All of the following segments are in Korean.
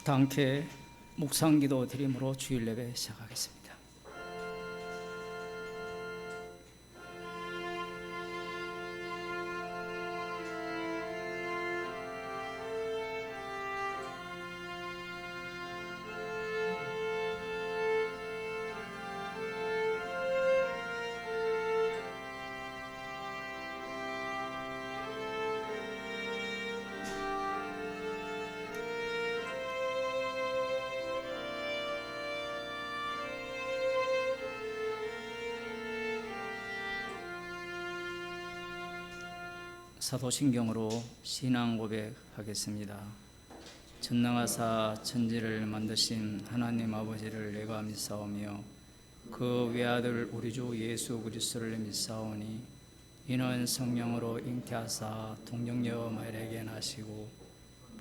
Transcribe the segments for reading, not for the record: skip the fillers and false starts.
다 함께 묵상기도 드림으로 주일 예배 시작하겠습니다. 사도신경으로 신앙 고백하겠습니다. 전능하사 천지를 만드신 하나님 아버지를 내가 믿사오며 그 외아들 우리 주 예수 그리스도를 믿사오니 이는 성령으로 잉태하사 동정녀 마리아에게 나시고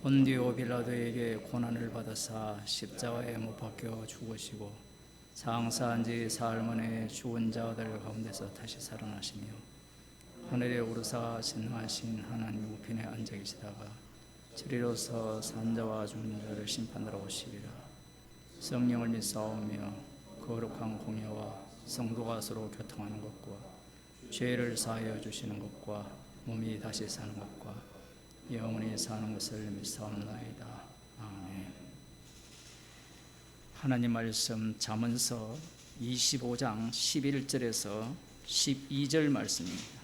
본디오 빌라도에게 고난을 받으사 십자가에 못 박혀 죽으시고 장사한 지 사흘 만에 죽은 자들 가운데서 다시 살아나시며 하늘에 오르사 신하신 하나님 우편에 앉아 계시다가 저리로서 산자와 죽는 자를 심판하러 오시리라. 성령을 믿사오며 거룩한 공예와 성도가 서로 교통하는 것과 죄를 사하여 주시는 것과 몸이 다시 사는 것과 영원히 사는 것을 믿사옵나이다. 아멘. 하나님 말씀 잠언서 25장 11절에서 12절 말씀입니다.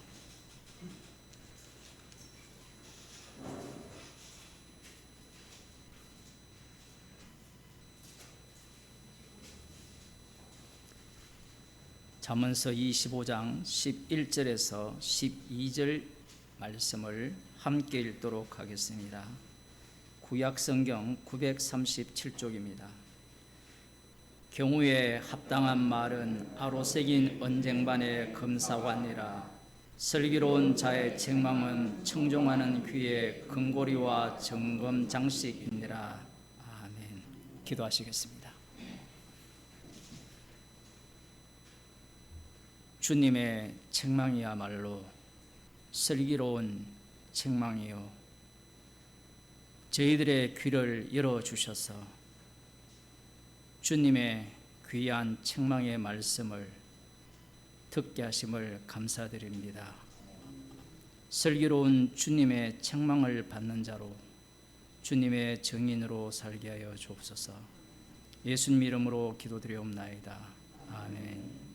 잠언서 25장 11절에서 12절 말씀을 함께 읽도록 하겠습니다. 구약성경 937쪽입니다. 경우에 합당한 말은 아로새긴 언쟁반의 금사관이라 슬기로운 자의 책망은 청종하는 귀의 금고리와 정금 장식이니라. 아멘. 기도하시겠습니다. 주님의 책망이야말로 슬기로운 책망이요 저희들의 귀를 열어주셔서 주님의 귀한 책망의 말씀을 듣게 하심을 감사드립니다. 슬기로운 주님의 책망을 받는 자로 주님의 증인으로 살게 하여 주옵소서. 예수님 이름으로 기도드리옵나이다. 아멘.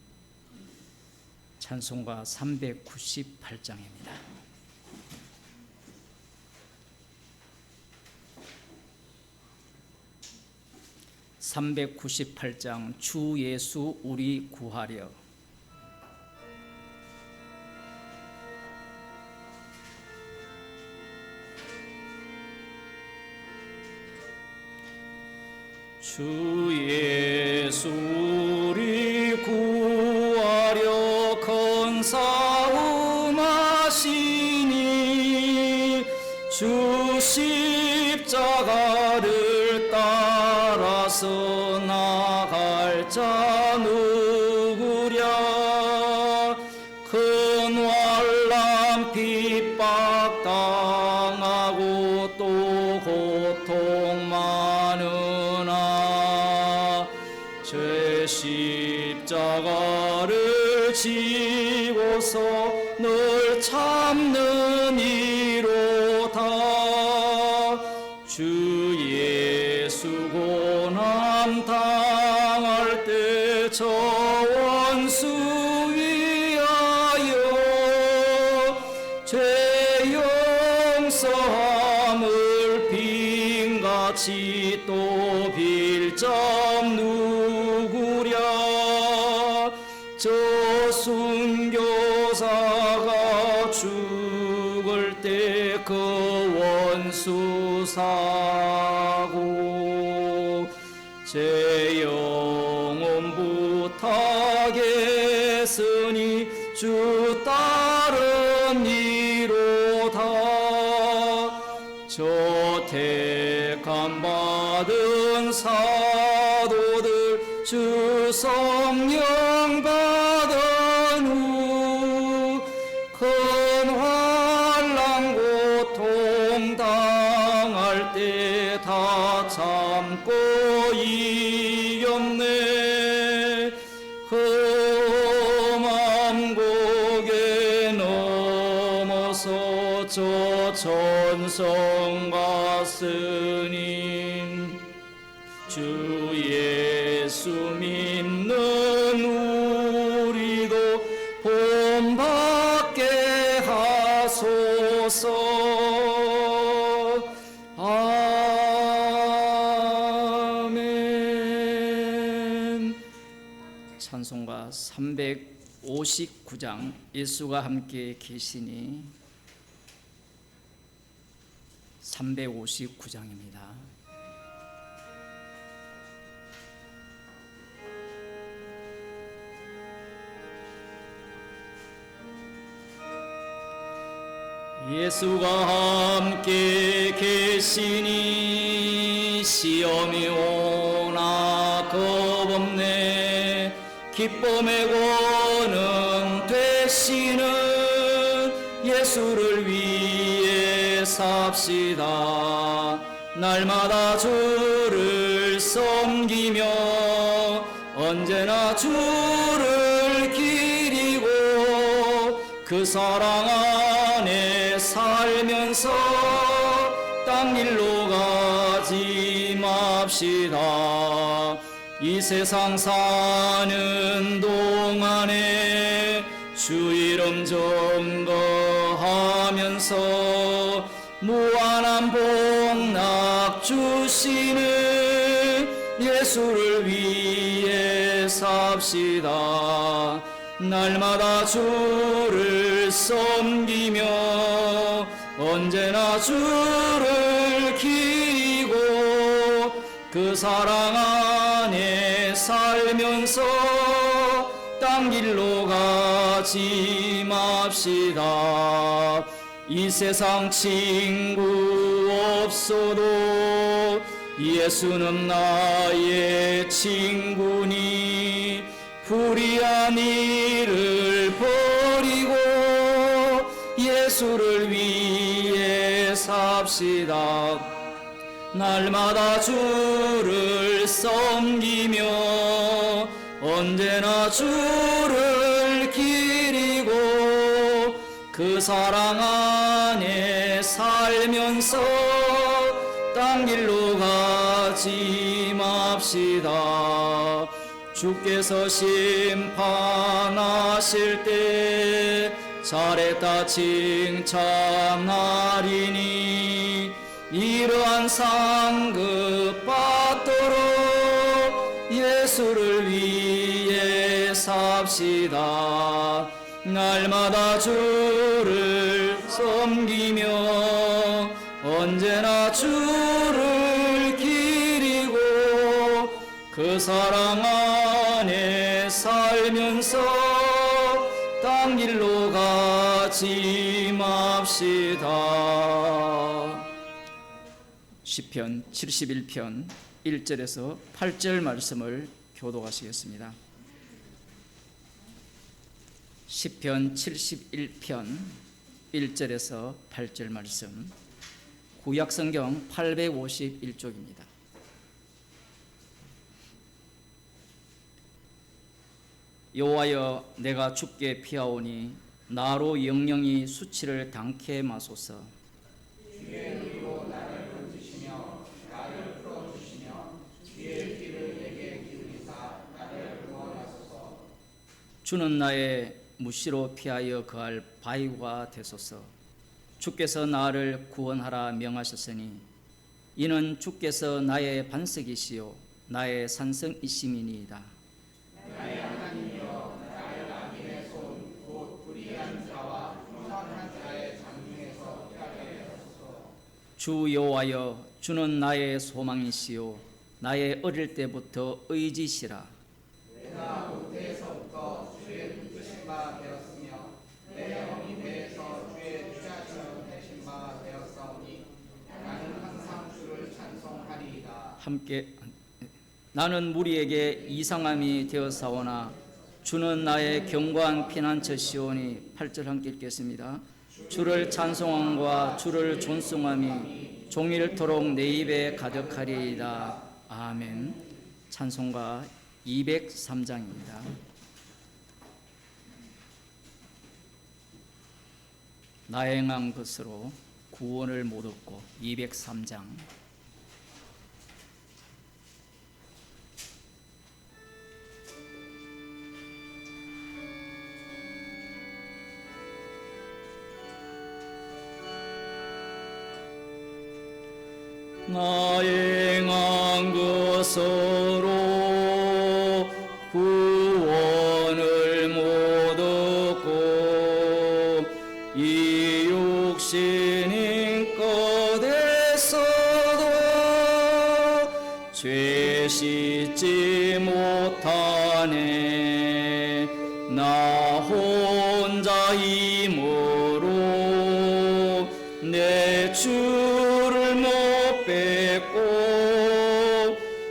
찬송가 398장입니다. (398장) 주 예수 우리 구하려. 주 예수 우리 구하려 큰 싸움하시니 주 십자가를 따라서 나갈 자 누구랴. 큰 환난 핍박 당하고 또 고통 많으나 죄 십자가를 지고서 늘 참는 이로다. 주 예수 고난 당할 때 저 원수 위하여 죄 용서함을 빈같이 또 빌 점 누구랴. 저 순교사가 죽을 때 그 원수 사고 제 영혼 부탁했으니 주 따른 이로다. 저 택함 받은 사도들 주 성령 받은 후 큰 환난 고통 당할 때 다 참고 이겼네. 험한 고개 넘어서 저 천성 갔으니 주 예수 믿는 우리도 본받게 하소서. 아멘. 찬송가 359장 예수가 함께 계시니 359장입니다. 예수가 함께 계시니 시험이 오나 겁없네. 기쁨의 권능 되시는 예수를 위해 삽시다. 날마다 주를 섬기며 언제나 주를 기리고 그 사랑 안에 살면서 땅 일로 가지 맙시다. 이 세상 사는 동안에 주 이름 점거하면서 무한한 복락 주시는 예수를 위해 삽시다. 날마다 주를 섬기며 언제나 주를 기리고 그 사랑 안에 살면서 땅 길로 가지 맙시다. 이 세상 친구 없어도 예수는 나의 친구니 불의한 일을 버리고 예수를 위해 삽시다. 날마다 주를 섬기며 언제나 주를 기리고 그 사랑 안에 살면서 땅 길로 가지 맙시다. 주께서 심판하실 때 잘했다 칭찬하리니 이러한 상급 받도록 예수를 위해 삽시다. 날마다 주를 섬기며 언제나 주를 기리고 그 사랑 안에 살면서 땅 길로 가지 맙시다. 시편 71편 1절에서 8절 말씀을 교독하시겠습니다. 시편 71편 1절에서 8절 말씀, 구약성경 851쪽입니다. 여호와여, 내가 주께 피하오니 나로 영영이 수치를 당케 마소서. 주의 눈으로 나를 건지시며 나를 풀어주시며 주의 귀를 내게 기울이사 나를 구원하소서. 주는 나의 무시로 피하여 거할 바위가 되소서. 주께서 나를 구원하라 명하셨으니 이는 주께서 나의 반석이시요 나의 산성이심이니이다. 나의 하나님이여, 나를 악인의 손 곧 불의한 자와 흉악한 자의 장중에서 피하게 하소서. 주 여호와여, 주는 나의 소망이시요 나의 어릴 때부터 의지시라. 내가 모태에서부터 주의 붙드신 바 되었으며 내 어미 배에서 주의 취하심을 내신 바 되었사오니 나는 항상 주를 찬송하리이다. 함께 나는 무리에게 이상함이 되었사오나 주는 나의 견고한 피난처시오니. 8절 함께 읽겠습니다. 주를 찬송함과 주를 존颂함이 종일토록 내 입에 가득하리이다. 아멘. 찬송가 203장입니다. 나 행한 것으로 구원을 못 얻고 203장. 나 행한 것으로 구원을 못 얻고 이 육신인 것에서도 죄 씻지 못하네. 나 혼자 힘으로 내 주를 못 뺏고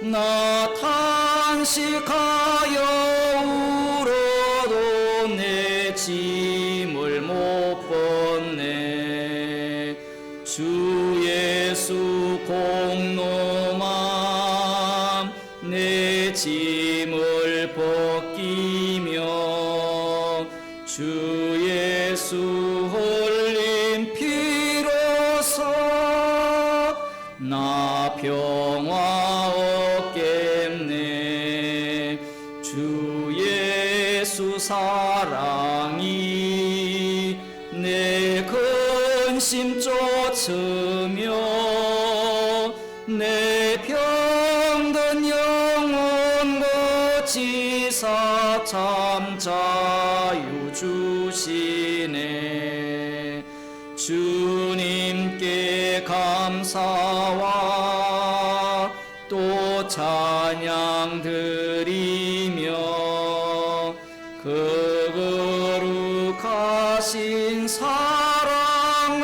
나 탄식하여 울어도 내 짐을 못 벗네. 주 예수 공로만 내 짐을 벗기며 주 예수 흘린 피로써 나 평화 얻겠네. 주 예수 사랑이 내 근심 쫓으며 내 병든 영혼 고치사 참 자유 주시네. 주님께 감사와 또 찬양 드리며 그 거룩하신 사랑을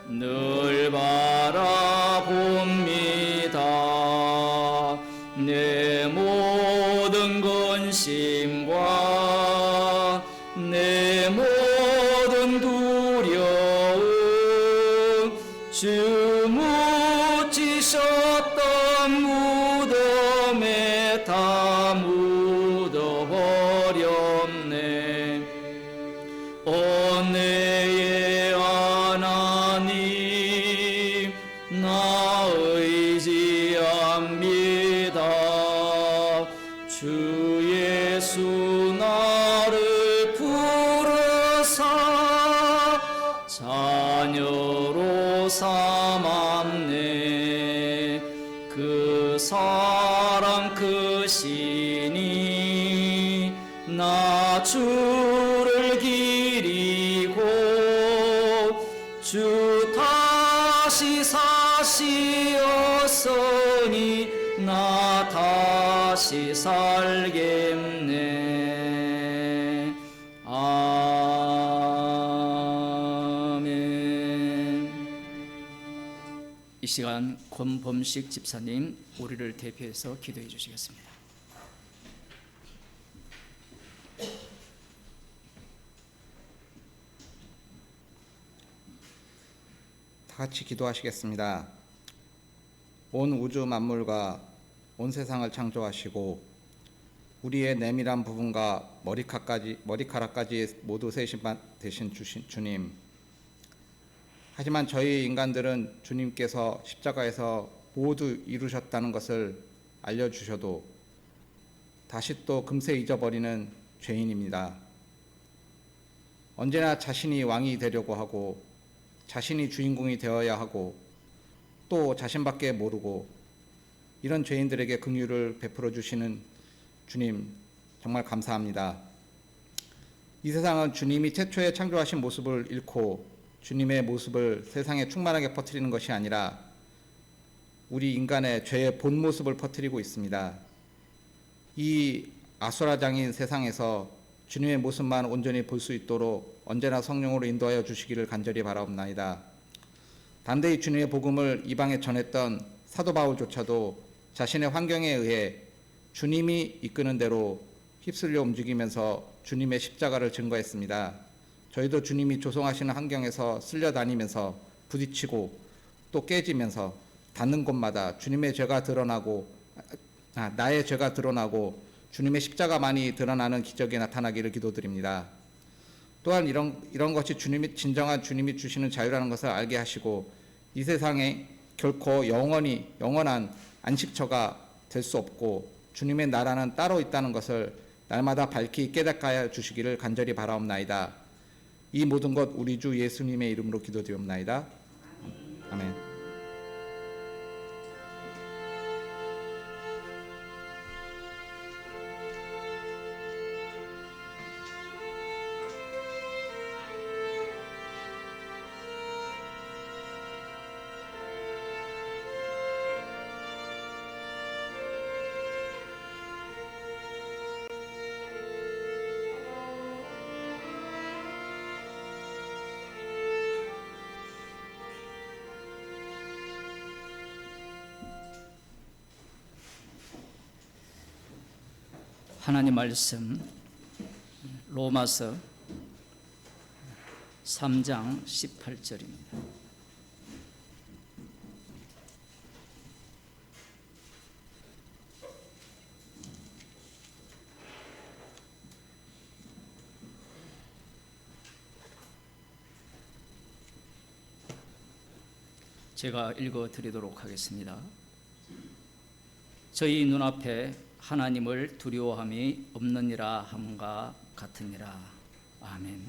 늘 바라봅니다. 내 모든 근심과 내 모든 두려움 주 묻히셨던 무덤에 다 묻어버렸네. 은혜의 하나님 나 의지합니다. 주 예수 나를 부르사 자녀로 삼았네. 그 사랑 크시니 나 주를 기리고 주 다시 사시었으니 나 다시 살겠네. 아멘. 이 시간 권범식 집사님 우리를 대표해서 기도해 주시겠습니다. 다 같이 기도하시겠습니다. 온 우주 만물과 온 세상을 창조하시고 우리의 내밀한 부분과 머리카락까지 모두 세신 되신 주님, 하지만 저희 인간들은 주님께서 십자가에서 모두 이루셨다는 것을 알려주셔도 다시 또 금세 잊어버리는 죄인입니다. 언제나 자신이 왕이 되려고 하고 자신이 주인공이 되어야 하고 또 자신밖에 모르고 이런 죄인들에게 긍휼을 베풀어 주시는 주님 정말 감사합니다. 이 세상은 주님이 최초에 창조하신 모습을 잃고 주님의 모습을 세상에 충만하게 퍼뜨리는 것이 아니라 우리 인간의 죄의 본 모습을 퍼뜨리고 있습니다. 이 아수라장인 세상에서 주님의 모습만 온전히 볼 수 있도록 언제나 성령으로 인도하여 주시기를 간절히 바라옵나이다. 담대히 주님의 복음을 이방에 전했던 사도 바울조차도 자신의 환경에 의해 주님이 이끄는 대로 휩쓸려 움직이면서 주님의 십자가를 증거했습니다. 저희도 주님이 조성하시는 환경에서 쓸려다니면서 부딪히고 또 깨지면서 닿는 곳마다 주님의 죄가 드러나고 나의 죄가 드러나고 주님의 십자가만이 드러나는 기적이 나타나기를 기도드립니다. 또한 이런 것이 진정한 주님이 주시는 자유라는 것을 알게 하시고 이 세상에 결코 영원한 안식처가 될 수 없고 주님의 나라는 따로 있다는 것을 날마다 밝히 깨닫게 하여 주시기를 간절히 바라옵나이다. 이 모든 것 우리 주 예수님의 이름으로 기도드리옵나이다. 아멘. 하나님 말씀 로마서 3장 18절입니다. 제가 읽어 드리도록 하겠습니다. 저희 눈앞에 하나님을 두려워함이 없느니라 함과 같으니라. 아멘.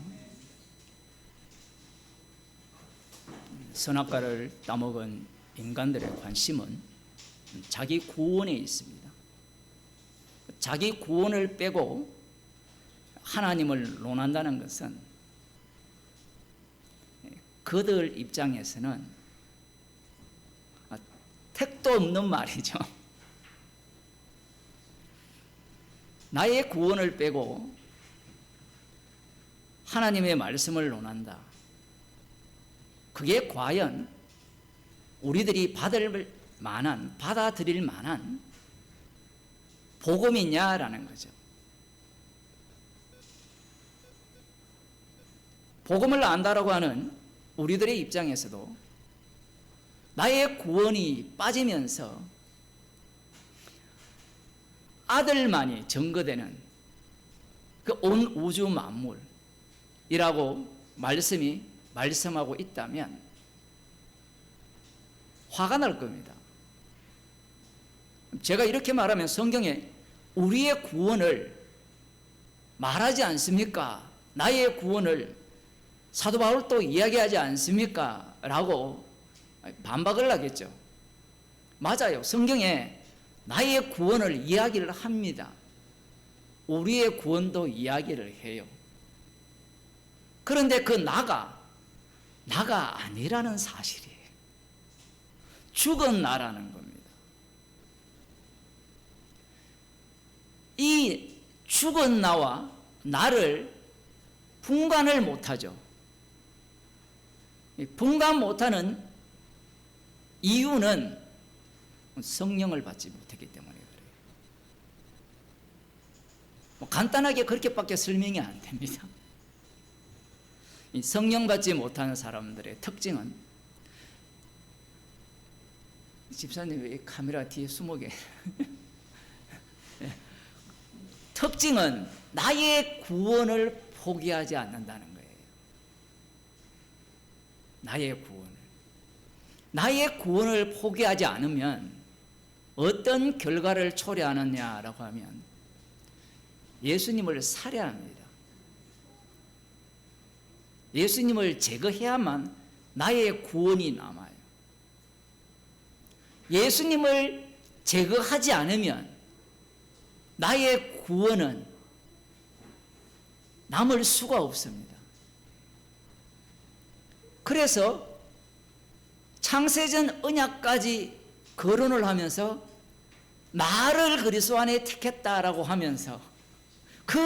선악과를 따먹은 인간들의 관심은 자기 구원에 있습니다. 자기 구원을 빼고 하나님을 논한다는 것은 그들 입장에서는 택도 없는 말이죠. 나의 구원을 빼고 하나님의 말씀을 논한다. 그게 과연 우리들이 받아들일 만한 복음이냐라는 거죠. 복음을 안다라고 하는 우리들의 입장에서도 나의 구원이 빠지면서 아들만이 증거되는 그 온 우주 만물이라고 말씀하고 있다면 화가 날 겁니다. 제가 이렇게 말하면 성경에 우리의 구원을 말하지 않습니까? 나의 구원을 사도 바울도 이야기하지 않습니까? 라고 반박을 하겠죠. 맞아요. 성경에 나의 구원을 이야기를 합니다. 우리의 구원도 이야기를 해요. 그런데 그 나가 아니라는 사실이에요. 죽은 나라는 겁니다. 이 죽은 나와 나를 분간을 못하죠. 분간 못하는 이유는 성령을 받지 못했기 때문에 그래요. 간단하게 그렇게밖에 설명이 안 됩니다. 이 성령 받지 못하는 사람들의 특징은, 집사님 왜 카메라 뒤에 숨어 계세요? 특징은 나의 구원을 포기하지 않는다는 거예요. 나의 구원을 포기하지 않으면 어떤 결과를 초래하느냐라고 하면 예수님을 살해합니다. 예수님을 제거해야만 나의 구원이 남아요. 예수님을 제거하지 않으면 나의 구원은 남을 수가 없습니다. 그래서 창세전 언약까지 거론을 하면서 나를 그리스도 안에 택했다라고 하면서 그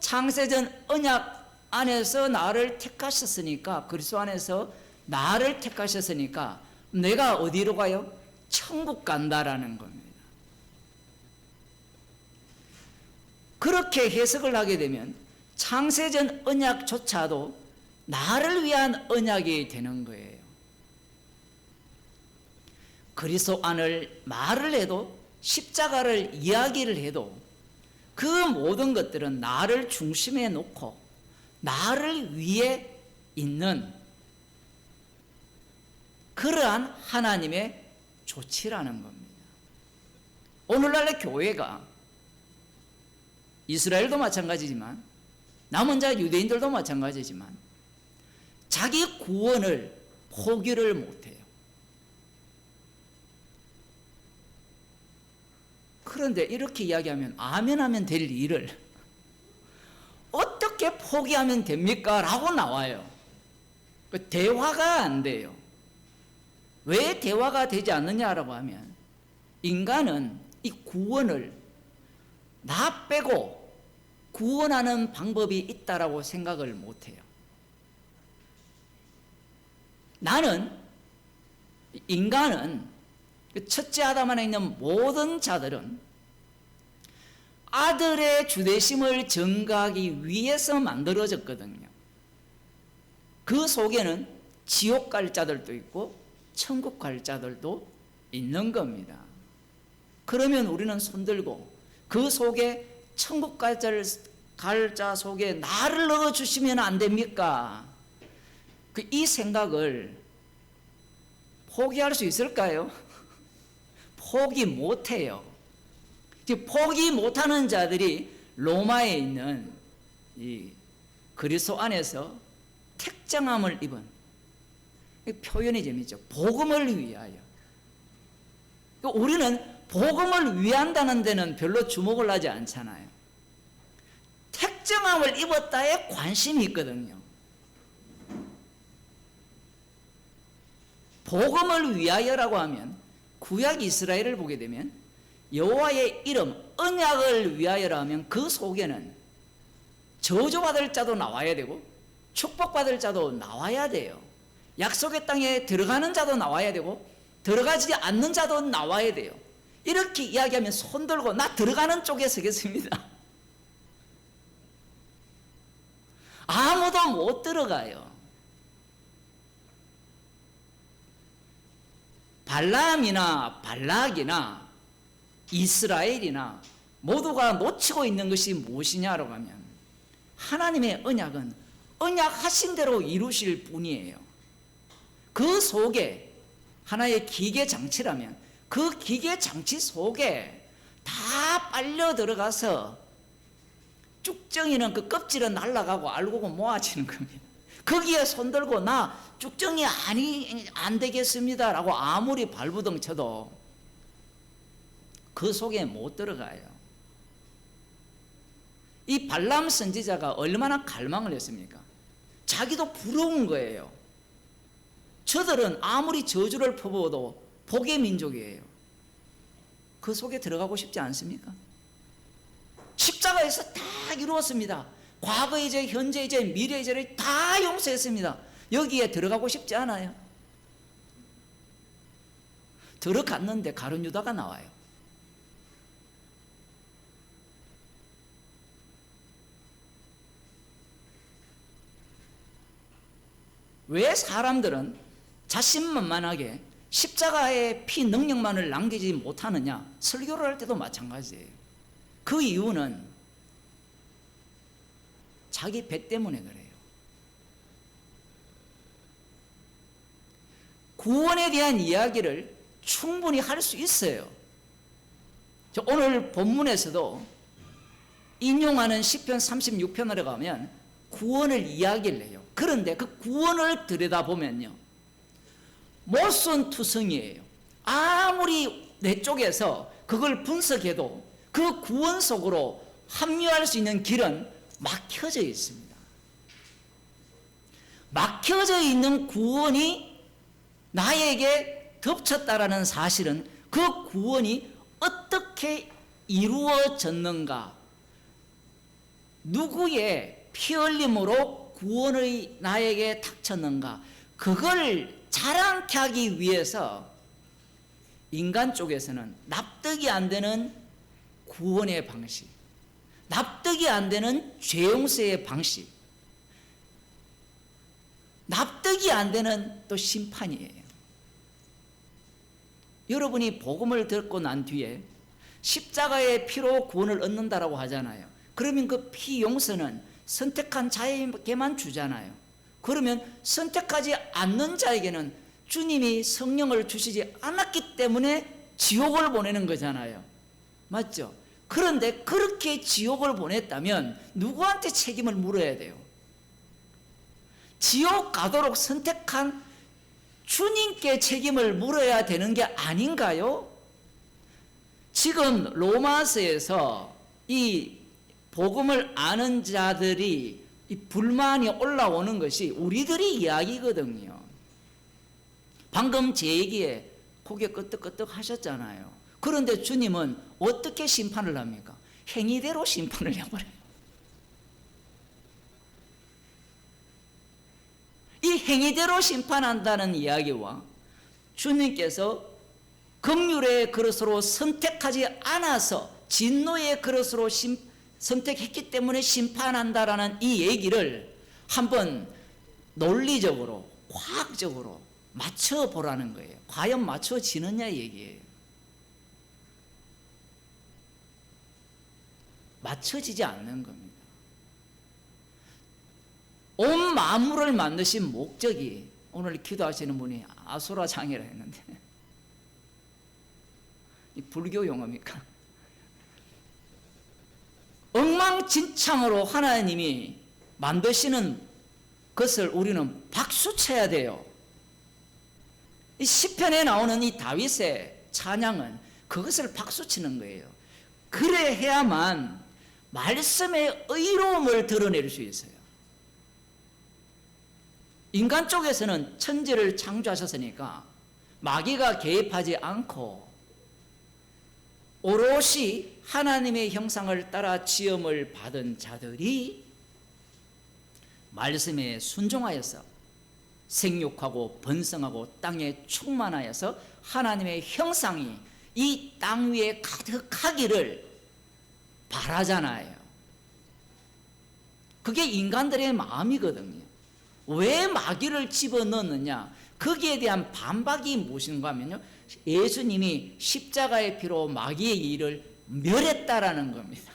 창세전 언약 안에서 나를 택하셨으니까, 그리스도 안에서 나를 택하셨으니까 내가 어디로 가요? 천국 간다라는 겁니다. 그렇게 해석을 하게 되면 창세전 언약조차도 나를 위한 언약이 되는 거예요. 그리스도 안을 말을 해도 십자가를 이야기를 해도 그 모든 것들은 나를 중심에 놓고 나를 위해 있는 그러한 하나님의 조치라는 겁니다. 오늘날의 교회가 이스라엘도 마찬가지지만 남은 자 유대인들도 마찬가지지만 자기 구원을 포기를 못해요. 그런데 이렇게 이야기하면 아멘하면 될 일을 어떻게 포기하면 됩니까? 라고 나와요. 대화가 안 돼요. 왜 대화가 되지 않느냐라고 하면 인간은 이 구원을 나 빼고 구원하는 방법이 있다라고 생각을 못해요. 인간은 첫째 아담 안에 있는 모든 자들은 아들의 주대심을 증거하기 위해서 만들어졌거든요. 그 속에는 지옥 갈 자들도 있고 천국 갈 자들도 있는 겁니다. 그러면 우리는 손들고 그 속에 천국 갈 자 속에 나를 넣어주시면 안 됩니까? 이 생각을 포기할 수 있을까요? 포기 못해요. 포기 못하는 자들이 로마에 있는 이 그리스도 안에서 택정함을 입은, 표현이 재밌죠. 복음을 위하여. 우리는 복음을 위한다는 데는 별로 주목을 하지 않잖아요. 택정함을 입었다에 관심이 있거든요. 복음을 위하여라고 하면 구약 이스라엘을 보게 되면 여호와의 이름 언약을 위하여라면 그 속에는 저주받을 자도 나와야 되고 축복받을 자도 나와야 돼요. 약속의 땅에 들어가는 자도 나와야 되고 들어가지 않는 자도 나와야 돼요. 이렇게 이야기하면 손들고 나 들어가는 쪽에 서겠습니다. 아무도 못 들어가요. 발람이나 발락이나 이스라엘이나 모두가 놓치고 있는 것이 무엇이냐라고 하면 하나님의 언약은 언약하신 대로 이루실 분이에요. 그 속에 하나의 기계 장치라면 그 기계 장치 속에 다 빨려 들어가서 쭉정이는 그 껍질은 날아가고 알고고 모아지는 겁니다. 거기에 손들고 나 쭉정이 안 되겠습니다 라고 아무리 발부둥 쳐도 그 속에 못 들어가요. 이 발람 선지자가 얼마나 갈망을 했습니까? 자기도 부러운 거예요. 저들은 아무리 저주를 퍼부어도 복의 민족이에요. 그 속에 들어가고 싶지 않습니까? 십자가에서 다 이루었습니다. 과거의 죄, 현재의 죄, 미래의 죄를 다 용서했습니다. 여기에 들어가고 싶지 않아요. 들어갔는데 가룟 유다가 나와요. 왜 사람들은 자신만만하게 십자가의 피 능력만을 남기지 못하느냐? 설교를 할 때도 마찬가지예요. 그 이유는 자기 배 때문에 그래요. 구원에 대한 이야기를 충분히 할 수 있어요. 오늘 본문에서도 인용하는 시편 36편으로 가면 구원을 이야기를 해요. 그런데 그 구원을 들여다보면요, 못선 투성이에요. 아무리 내 쪽에서 그걸 분석해도 그 구원 속으로 합류할 수 있는 길은 막혀져 있습니다. 막혀져 있는 구원이 나에게 덮쳤다라는 사실은 그 구원이 어떻게 이루어졌는가, 누구의 피 흘림으로 구원의 나에게 닥쳤는가, 그걸 자랑케 하기 위해서 인간 쪽에서는 납득이 안 되는 구원의 방식, 납득이 안 되는 죄 용서의 방식, 납득이 안 되는 또 심판이에요. 여러분이 복음을 듣고 난 뒤에 십자가의 피로 구원을 얻는다라고 하잖아요. 그러면 그 피 용서는 선택한 자에게만 주잖아요. 그러면 선택하지 않는 자에게는 주님이 성령을 주시지 않았기 때문에 지옥을 보내는 거잖아요. 맞죠? 그런데 그렇게 지옥을 보냈다면 누구한테 책임을 물어야 돼요? 지옥 가도록 선택한 주님께 책임을 물어야 되는 게 아닌가요? 지금 로마서에서 이 복음을 아는 자들이 이 불만이 올라오는 것이 우리들의 이야기거든요. 방금 제 얘기에 고개 끄덕끄덕 하셨잖아요. 그런데 주님은 어떻게 심판을 합니까? 행위대로 심판을 해버려요. 이 행위대로 심판한다는 이야기와 주님께서 긍휼의 그릇으로 선택하지 않아서 진노의 그릇으로 선택했기 때문에 심판한다라는 이 얘기를 한번 논리적으로 과학적으로 맞춰보라는 거예요. 과연 맞춰지느냐 얘기예요. 맞춰지지 않는 겁니다. 온 만물을 만드신 목적이, 오늘 기도하시는 분이 아수라장이라 했는데 이 불교 용어입니까? 엉망진창으로 하나님이 만드시는 것을 우리는 박수 쳐야 돼요. 이 시편에 나오는 이 다윗의 찬양은 그것을 박수 치는 거예요. 그래야만 말씀의 의로움을 드러낼 수 있어요. 인간 쪽에서는 천지를 창조하셨으니까 마귀가 개입하지 않고 오롯이 하나님의 형상을 따라 지음을 받은 자들이 말씀에 순종하여서 생육하고 번성하고 땅에 충만하여서 하나님의 형상이 이 땅 위에 가득하기를 바라잖아요. 그게 인간들의 마음이거든요. 왜 마귀를 집어넣느냐? 거기에 대한 반박이 무엇인가 하면요, 예수님이 십자가의 피로 마귀의 일을 멸했다라는 겁니다.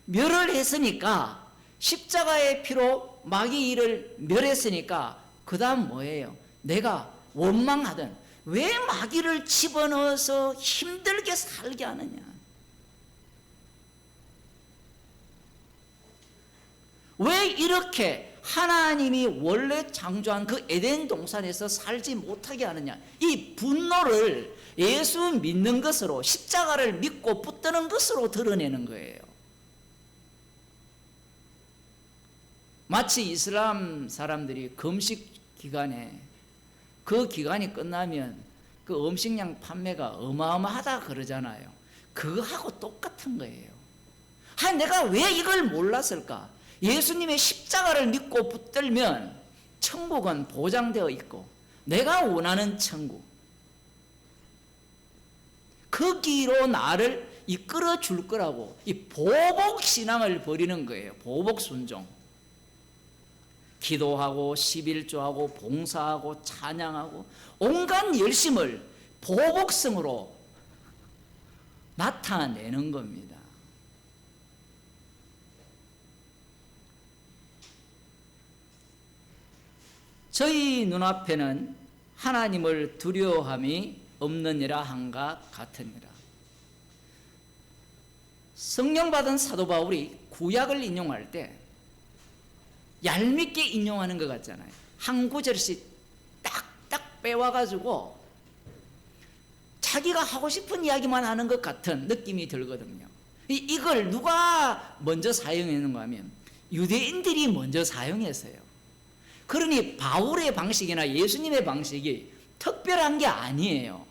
멸을 했으니까, 십자가의 피로 마귀의 일을 멸했으니까 그 다음 뭐예요? 내가 원망하든 왜 마귀를 집어넣어서 힘들게 살게 하느냐? 왜 이렇게 하나님이 원래 창조한 그 에덴 동산에서 살지 못하게 하느냐? 이 분노를 예수 믿는 것으로, 십자가를 믿고 붙드는 것으로 드러내는 거예요. 마치 이슬람 사람들이 금식 기간에, 그 기간이 끝나면 그 음식량 판매가 어마어마하다 그러잖아요. 그거하고 똑같은 거예요. 내가 왜 이걸 몰랐을까? 예수님의 십자가를 믿고 붙들면 천국은 보장되어 있고 내가 원하는 천국, 거기로 나를 이끌어 줄 거라고 이 보복신앙을 벌이는 거예요. 보복순종. 기도하고 11조하고 봉사하고 찬양하고 온갖 열심을 보복성으로 나타내는 겁니다. 저희 눈앞에는 하나님을 두려워함이 없느니라 한가 같으니라. 성령 받은 사도 바울이 구약을 인용할 때 얄밉게 인용하는 것 같잖아요. 한 구절씩 딱딱 빼와가지고 자기가 하고 싶은 이야기만 하는 것 같은 느낌이 들거든요. 이걸 누가 먼저 사용했는가 하면 유대인들이 먼저 사용했어요. 그러니 바울의 방식이나 예수님의 방식이 특별한 게 아니에요.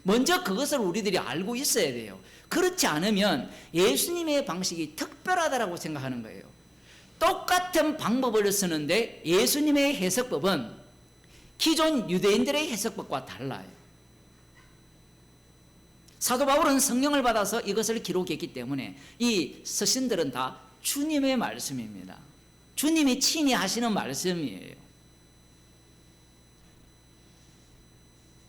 먼저 그것을 우리들이 알고 있어야 돼요. 그렇지 않으면 예수님의 방식이 특별하다고 생각하는 거예요. 똑같은 방법을 쓰는데 예수님의 해석법은 기존 유대인들의 해석법과 달라요. 사도 바울은 성령을 받아서 이것을 기록했기 때문에 이 서신들은 다 주님의 말씀입니다. 주님이 친히 하시는 말씀이에요.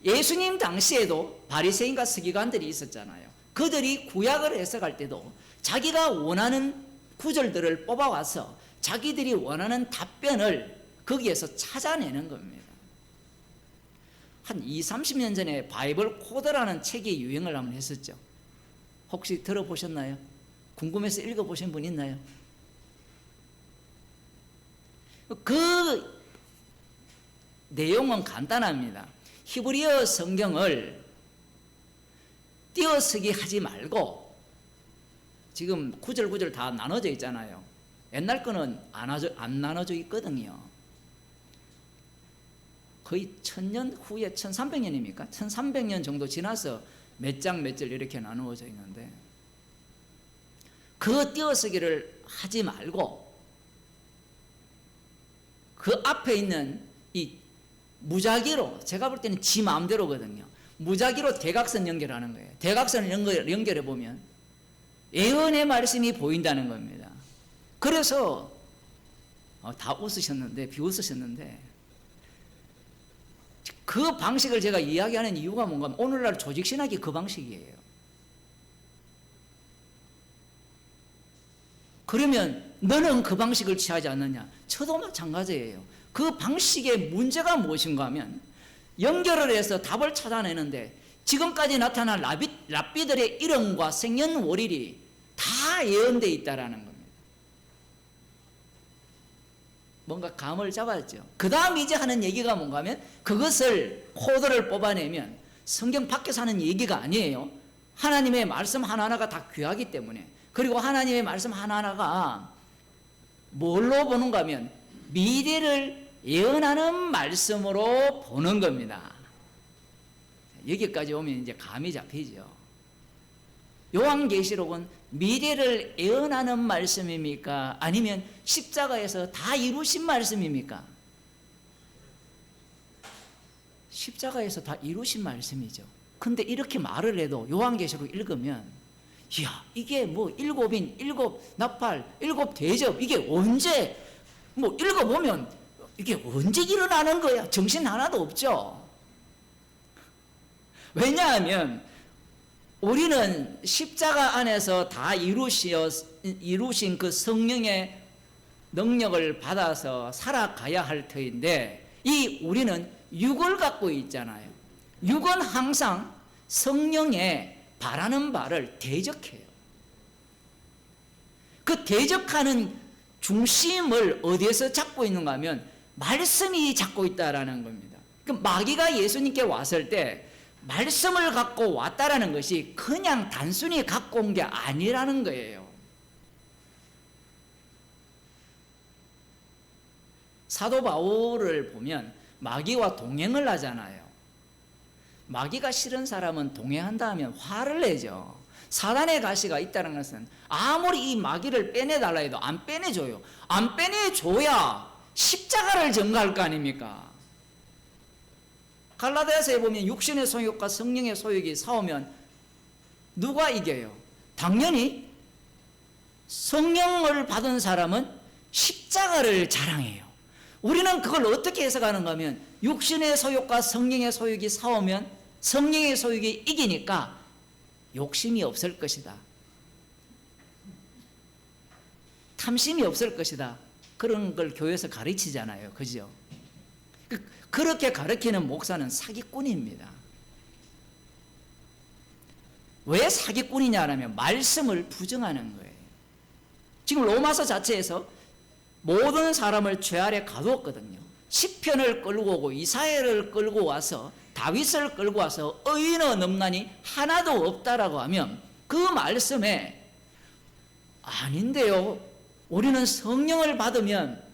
예수님 당시에도 바리새인과 서기관들이 있었잖아요. 그들이 구약을 해석할 때도 자기가 원하는 구절들을 뽑아와서 자기들이 원하는 답변을 거기에서 찾아내는 겁니다. 한 20-30년 전에 바이블 코드라는 책이 유행을 한번 했었죠. 혹시 들어보셨나요? 궁금해서 읽어보신 분 있나요? 그 내용은 간단합니다. 히브리어 성경을 띄어쓰기 하지 말고, 지금 구절 다 나눠져 있잖아요. 옛날 거는 안 나눠져 있거든요. 거의 1000년 후에 1300년입니까? 1300년 정도 지나서 몇 장 몇 절 이렇게 나누어져 있는데, 그 띄어쓰기를 하지 말고 그 앞에 있는 이 무작위로, 제가 볼 때는 지 마음대로거든요. 무작위로 대각선 연결하는 거예요. 대각선을 연결해 보면 예언의 말씀이 보인다는 겁니다. 그래서 다 웃으셨는데, 비웃으셨는데, 그 방식을 제가 이야기하는 이유가 뭔가 하면 오늘날 조직신학이 그 방식이에요. 그러면 너는 그 방식을 취하지 않느냐? 저도 마찬가지예요. 그 방식의 문제가 무엇인가 하면 연결을 해서 답을 찾아내는데 지금까지 나타난 랍비들의 이름과 생년월일이 다 예언되어 있다는 겁니다. 뭔가 감을 잡았죠. 그 다음 이제 하는 얘기가 뭔가 하면 그것을 코드를 뽑아내면 성경 밖에서 하는 얘기가 아니에요. 하나님의 말씀 하나하나가 다 귀하기 때문에, 그리고 하나님의 말씀 하나하나가 뭘로 보는가 하면 미래를 예언하는 말씀으로 보는 겁니다. 여기까지 오면 이제 감이 잡히죠. 요한계시록은 미래를 예언하는 말씀입니까? 아니면 십자가에서 다 이루신 말씀입니까? 십자가에서 다 이루신 말씀이죠. 근데 이렇게 말을 해도 요한계시록 읽으면, 이야, 이게 뭐 일곱인, 일곱 나팔, 일곱 대접, 이게 언제, 뭐 읽어보면 이게 언제 일어나는 거야? 정신 하나도 없죠. 왜냐하면 우리는 십자가 안에서 다 이루신 그 성령의 능력을 받아서 살아가야 할 터인데, 이 우리는 육을 갖고 있잖아요. 육은 항상 성령의 바라는 바를 대적해요. 그 대적하는 중심을 어디에서 잡고 있는가 하면 말씀이 잡고 있다라는 겁니다. 그 마귀가 예수님께 왔을 때 말씀을 갖고 왔다라는 것이 그냥 단순히 갖고 온 게 아니라는 거예요. 사도 바울을 보면 마귀와 동행을 하잖아요. 마귀가 싫은 사람은 동행한다 하면 화를 내죠. 사단의 가시가 있다는 것은 아무리 이 마귀를 빼내달라 해도 안 빼내줘요. 안 빼내줘야 십자가를 전가할 거 아닙니까? 갈라디아서에 보면 육신의 소욕과 성령의 소욕이 싸우면 누가 이겨요? 당연히 성령을 받은 사람은 십자가를 자랑해요. 우리는 그걸 어떻게 해석하는가 하면 육신의 소욕과 성령의 소욕이 싸우면 성령의 소욕이 이기니까 욕심이 없을 것이다. 탐심이 없을 것이다. 그런 걸 교회에서 가르치잖아요. 그죠? 그렇게 가르치는 목사는 사기꾼입니다. 왜 사기꾼이냐 하면 말씀을 부정하는 거예요. 지금 로마서 자체에서 모든 사람을 죄 아래 가두었거든요. 시편을 끌고 오고 이사야를 끌고 와서 다윗을 끌고 와서 의인은 없나니 하나도 없다라고 하면 그 말씀에 아닌데요, 우리는 성령을 받으면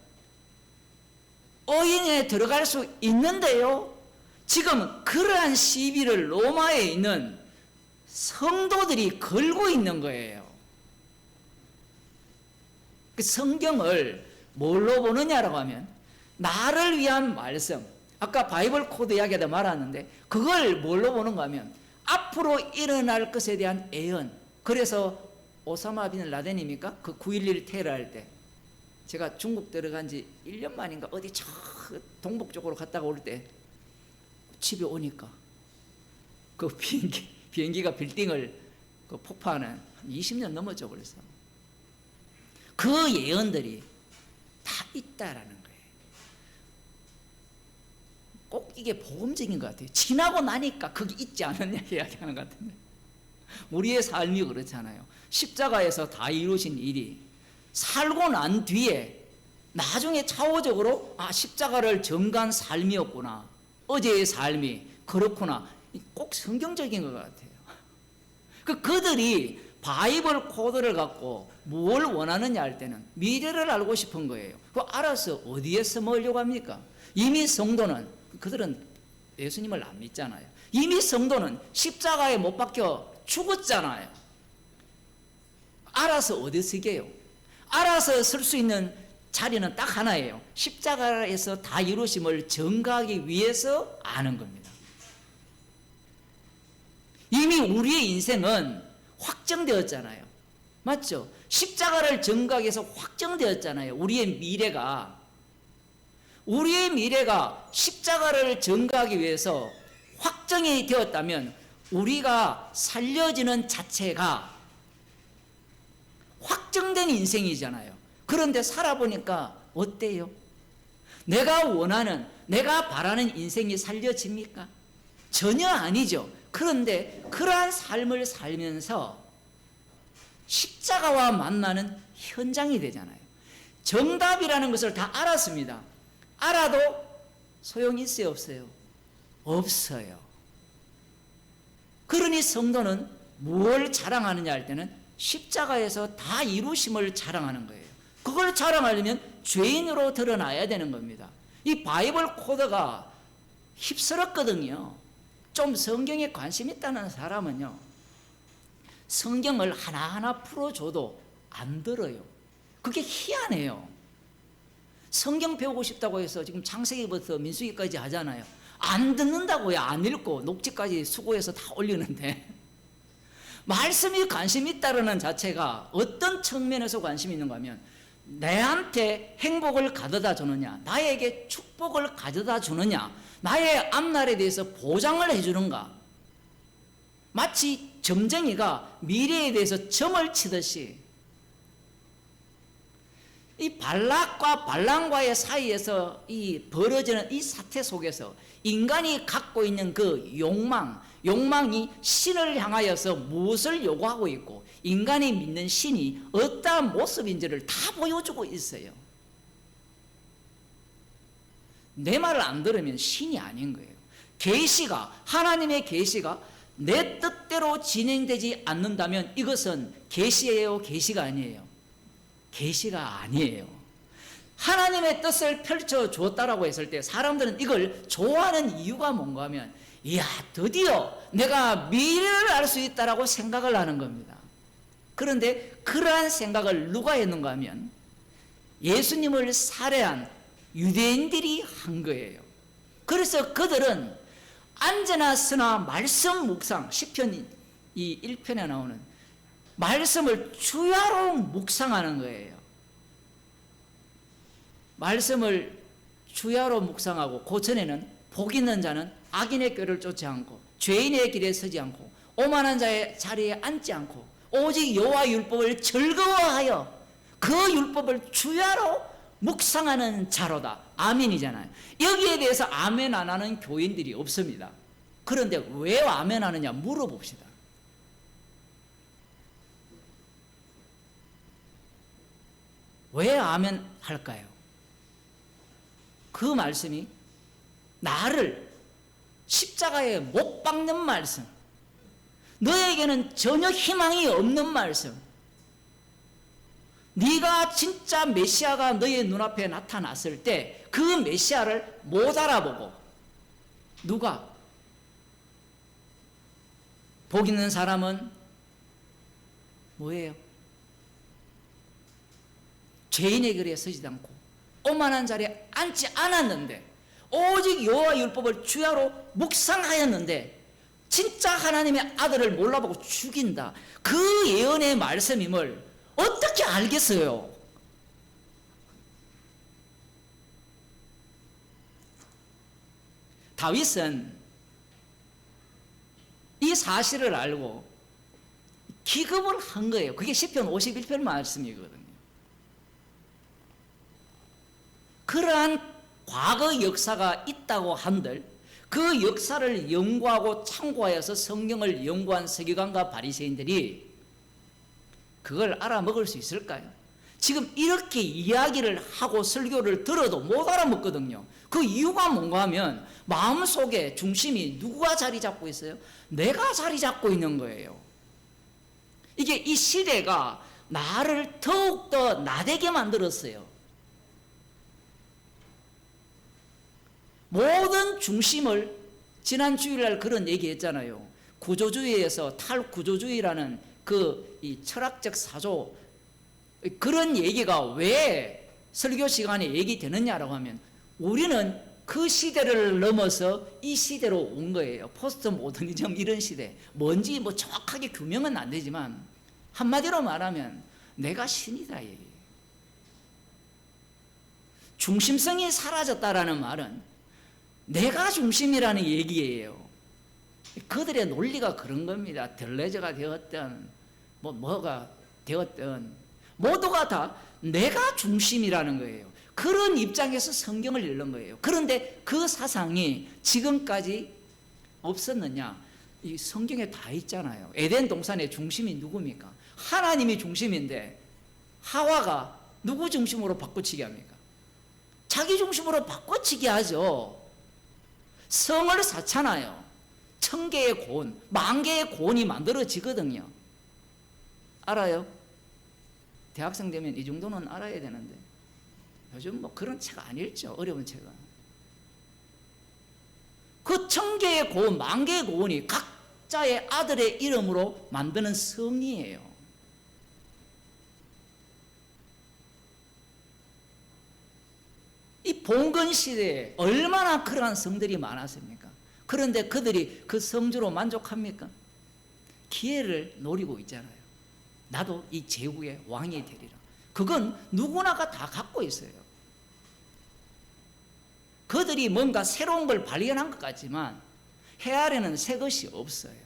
의인에 들어갈 수 있는데요. 지금 그러한 시비를 로마에 있는 성도들이 걸고 있는 거예요. 그 성경을 뭘로 보느냐라고 하면 나를 위한 말씀, 아까 바이블 코드 이야기하다 말았는데 그걸 뭘로 보는가 하면 앞으로 일어날 것에 대한 예언. 그래서 오사마 빈 라덴입니까? 그 9.11 테러할 때 제가 중국 들어간 지 1년 만인가 어디 저 동북 쪽으로 갔다가 올 때 집에 오니까 그 비행기가 빌딩을 그 폭파하는 한 20년 넘었죠. 그래서 그 예언들이 다 있다라는 거예요. 꼭 이게 복음적인 것 같아요. 지나고 나니까 거기 있지 않았냐 이야기하는 것 같은데, 우리의 삶이 그렇잖아요. 십자가에서 다 이루신 일이 살고 난 뒤에 나중에 차후적으로 십자가를 전가한 삶이었구나, 어제의 삶이 그렇구나, 꼭 성경적인 것 같아요. 그들이 바이블 코드를 갖고 뭘 원하느냐 할 때는 미래를 알고 싶은 거예요. 알아서 어디에 써먹으려고 합니까? 이미 성도는, 그들은 예수님을 안 믿잖아요. 이미 성도는 십자가에 못 박혀 죽었잖아요. 알아서 어디 쓰게요? 알아서 쓸 수 있는 자리는 딱 하나예요. 십자가에서 다 이루심을 전가하기 위해서 아는 겁니다. 이미 우리의 인생은 확정되었잖아요. 맞죠? 십자가를 전가하기 위해서 확정되었잖아요. 우리의 미래가 십자가를 전가하기 위해서 확정이 되었다면 우리가 살려지는 자체가 확정된 인생이잖아요. 그런데 살아보니까 어때요? 내가 원하는, 내가 바라는 인생이 살려집니까? 전혀 아니죠. 그런데 그러한 삶을 살면서 십자가와 만나는 현장이 되잖아요. 정답이라는 것을 다 알았습니다. 알아도 소용이 있어요, 없어요? 없어요. 그러니 성도는 뭘 자랑하느냐 할 때는 십자가에서 다 이루심을 자랑하는 거예요. 그걸 자랑하려면 죄인으로 드러나야 되는 겁니다. 이 바이블 코드가 휩쓸었거든요. 좀 성경에 관심 있다는 사람은요, 성경을 하나하나 풀어줘도 안 들어요. 그게 희한해요. 성경 배우고 싶다고 해서 지금 창세기부터 민수기까지 하잖아요. 안 듣는다고요. 안 읽고 녹취까지 수고해서 다 올리는데 말씀이 관심 있다는 자체가 어떤 측면에서 관심이 있는가 하면, 내한테 행복을 가져다 주느냐, 나에게 축복을 가져다 주느냐, 나의 앞날에 대해서 보장을 해주는가. 마치 점쟁이가 미래에 대해서 점을 치듯이 이 발락과 발람과의 사이에서 이 벌어지는 이 사태 속에서 인간이 갖고 있는 그 욕망이 신을 향하여서 무엇을 요구하고 있고, 인간이 믿는 신이 어떠한 모습인지를 다 보여주고 있어요. 내 말을 안 들으면 신이 아닌 거예요. 하나님의 계시가 내 뜻대로 진행되지 않는다면 이것은 계시예요, 계시가 아니에요? 계시가 아니에요. 하나님의 뜻을 펼쳐 주었다라고 했을 때 사람들은 이걸 좋아하는 이유가 뭔가 하면, 이야, 드디어 내가 미래를 알 수 있다라고 생각을 하는 겁니다. 그런데 그러한 생각을 누가 했는가 하면 예수님을 살해한 유대인들이 한 거예요. 그래서 그들은 앉으나 서나 말씀 묵상, 시편 이 1편에 나오는 말씀을 주야로 묵상하는 거예요. 말씀을 주야로 묵상하고, 그 전에는 복 있는 자는 악인의 꾀를 쫓지 않고 죄인의 길에 서지 않고 오만한 자의 자리에 앉지 않고 오직 여호와 율법을 즐거워하여 그 율법을 주야로 묵상하는 자로다. 아멘이잖아요. 여기에 대해서 아멘 안 하는 교인들이 없습니다. 그런데 왜 아멘 하느냐 물어봅시다. 왜 아멘 할까요? 그 말씀이 나를 십자가에 못 박는 말씀, 너에게는 전혀 희망이 없는 말씀, 네가 진짜 메시아가 너의 눈앞에 나타났을 때 그 메시아를 못 알아보고, 누가? 복 있는 사람은 뭐예요? 죄인의 길에 서지도 않고 오만한 자리에 앉지 않았는데 오직 여호와 율법을 주야로 묵상하였는데 진짜 하나님의 아들을 몰라보고 죽인다. 그 예언의 말씀임을 어떻게 알겠어요? 다윗은 이 사실을 알고 기급을 한 거예요. 그게 시편 51편 말씀이거든요. 그러한 과거 역사가 있다고 한들 그 역사를 연구하고 참고하여서 성경을 연구한 서기관과 바리새인들이 그걸 알아먹을 수 있을까요? 지금 이렇게 이야기를 하고 설교를 들어도 못 알아먹거든요. 그 이유가 뭔가 하면 마음속에 중심이 누가 자리 잡고 있어요? 내가 자리 잡고 있는 거예요. 이게 이 시대가 나를 더욱더 나대게 만들었어요. 모든 중심을 지난 주일날 그런 얘기했잖아요. 구조주의에서 탈구조주의라는 이 철학적 사조 그런 얘기가 왜 설교 시간에 얘기되느냐라고 하면 우리는 그 시대를 넘어서 이 시대로 온 거예요. 포스트 모더니즘 이런 시대. 뭔지 뭐 정확하게 규명은 안 되지만 한마디로 말하면 내가 신이다 얘기예요. 중심성이 사라졌다라는 말은 내가 중심이라는 얘기예요. 그들의 논리가 그런 겁니다. 델레저가 되었든 뭐가 되었든 모두가 다 내가 중심이라는 거예요. 그런 입장에서 성경을 읽는 거예요. 그런데 그 사상이 지금까지 없었느냐? 이 성경에 다 있잖아요. 에덴 동산의 중심이 누굽니까? 하나님이 중심인데 하와가 누구 중심으로 바꿔치기 합니까? 자기 중심으로 바꿔치기 하죠. 성을 쌓잖아요. 1000개의 고은, 10,000개의 고은이 만들어지거든요. 알아요? 대학생 되면 이 정도는 알아야 되는데 요즘 뭐 그런 책 안 읽죠. 어려운 책은. 그 1000개의 고은, 10,000개의 고은이 각자의 아들의 이름으로 만드는 성이에요. 이 봉건 시대에 얼마나 그러한 성들이 많았습니까? 그런데 그들이 그 성주로 만족합니까? 기회를 노리고 있잖아요. 나도 이 제국의 왕이 되리라. 그건 누구나가 다 갖고 있어요. 그들이 뭔가 새로운 걸 발견한 것 같지만 해 아래는 새 것이 없어요.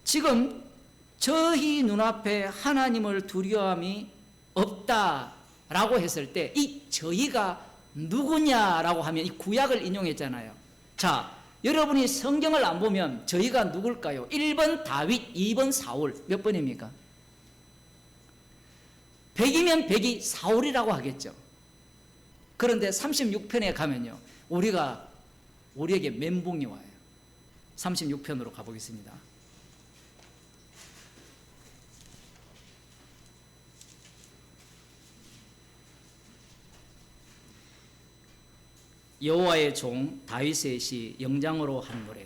지금 저희 눈앞에 하나님을 두려움이 없다라고 했을 때 이 저희가 누구냐라고 하면 이 구약을 인용했잖아요. 자, 여러분이 성경을 안 보면 저희가 누굴까요? 1번 다윗, 2번 사울. 몇 번입니까? 100이면 100이 사울이라고 하겠죠. 그런데 36편에 가면요. 우리에게 멘붕이 와요. 36편으로 가보겠습니다. 여호와의 종 다윗의 시 영장으로 한 노래.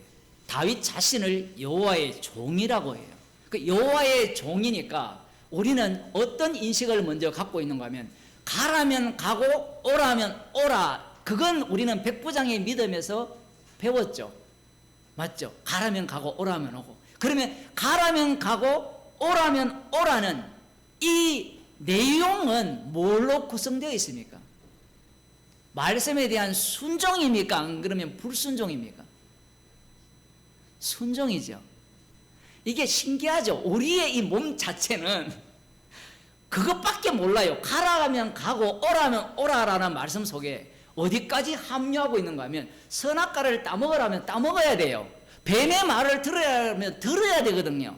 다윗 자신을 여호와의 종이라고 해요. 그 여호와의 종이니까 우리는 어떤 인식을 먼저 갖고 있는가 하면 가라면 가고 오라면 오라. 그건 우리는 백부장의 믿음에서 배웠죠. 맞죠? 가라면 가고 오라면 오고. 그러면 가라면 가고 오라면 오라는 이 내용은 뭘로 구성되어 있습니까? 말씀에 대한 순종입니까? 안 그러면 불순종입니까? 순종이죠. 이게 신기하죠. 우리의 이 몸 자체는 그것밖에 몰라요. 가라면 가고 오라면 오라라는 말씀 속에 어디까지 합류하고 있는가 하면 선악과를 따먹으라면 따먹어야 돼요. 뱀의 말을 들어야 하면 들어야 되거든요.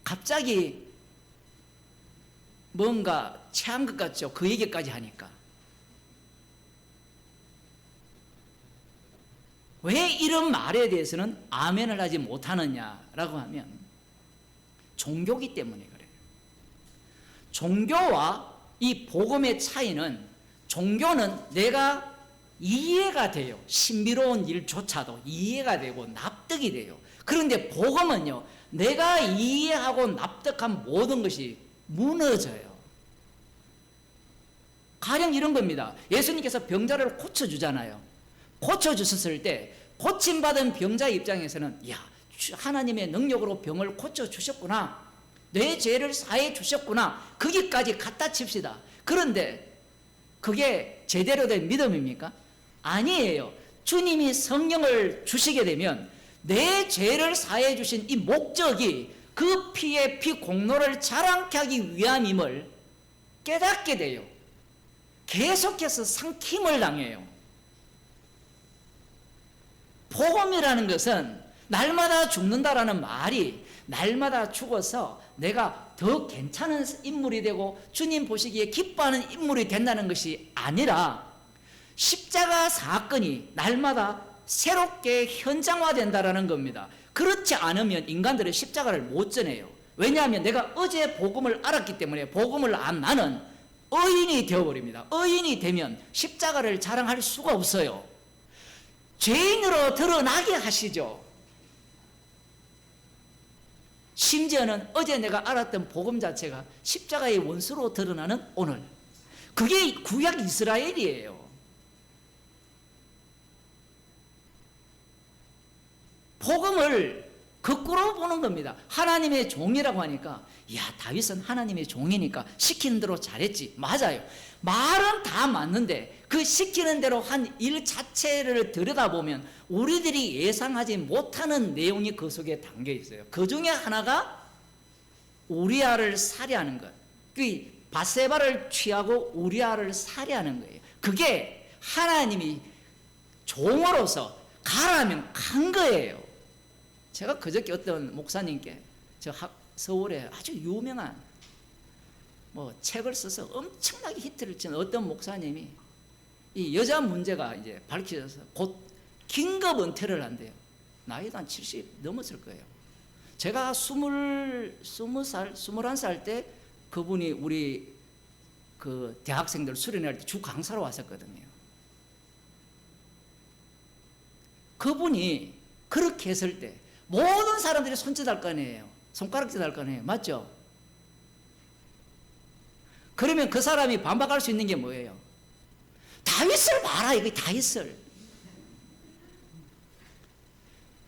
갑자기 뭔가 체한 것 같죠. 그 얘기까지 하니까. 왜 이런 말에 대해서는 아멘을 하지 못하느냐라고 하면 종교기 때문에 그래요. 종교와 이 복음의 차이는 종교는 내가 이해가 돼요. 신비로운 일조차도 이해가 되고 납득이 돼요. 그런데 복음은요, 내가 이해하고 납득한 모든 것이 무너져요. 가령 이런 겁니다. 예수님께서 병자를 고쳐주잖아요. 고쳐주셨을 때 고침받은 병자 입장에서는 야, 하나님의 능력으로 병을 고쳐주셨구나, 내 죄를 사해 주셨구나, 거기까지 갖다 칩시다. 그런데 그게 제대로 된 믿음입니까? 아니에요. 주님이 성령을 주시게 되면 내 죄를 사해 주신 이 목적이 그 피의 피 공로를 자랑케 하기 위함임을 깨닫게 돼요. 계속해서 상킴을 당해요. 복음이라는 것은 날마다 죽는다라는 말이 날마다 죽어서 내가 더 괜찮은 인물이 되고 주님 보시기에 기뻐하는 인물이 된다는 것이 아니라 십자가 사건이 날마다 새롭게 현장화된다라는 겁니다. 그렇지 않으면 인간들은 십자가를 못 전해요. 왜냐하면 내가 어제 복음을 알았기 때문에 복음을 안 나는 의인이 되어버립니다. 의인이 되면 십자가를 자랑할 수가 없어요. 죄인으로 드러나게 하시죠. 심지어는 어제 내가 알았던 복음 자체가 십자가의 원수로 드러나는 오늘, 그게 구약 이스라엘이에요. 복음을 거꾸로 보는 겁니다. 하나님의 종이라고 하니까 야, 다윗은 하나님의 종이니까 시키는 대로 잘했지. 맞아요. 말은 다 맞는데 그 시키는 대로 한 일 자체를 들여다보면 우리들이 예상하지 못하는 내용이 그 속에 담겨 있어요. 그 중에 하나가 우리아를 살해하는 것. 그 밧세바를 취하고 우리아를 살해하는 거예요. 그게 하나님이 종으로서 가라면 간 거예요. 제가 그저께 어떤 목사님께 서울에 아주 유명한 책을 써서 엄청나게 히트를 친 어떤 목사님이 이 여자 문제가 이제 밝혀져서 곧 긴급 은퇴를 한대요. 나이도 한 70 넘었을 거예요. 제가 21살 때 그분이 우리 그 대학생들 수련할 때 주 강사로 왔었거든요. 그분이 그렇게 했을 때 모든 사람들이 손짓할 거 아니에요. 손가락질 할 거 아니에요. 맞죠? 그러면 그 사람이 반박할 수 있는 게 뭐예요? 다윗을 봐라, 이거 다윗을.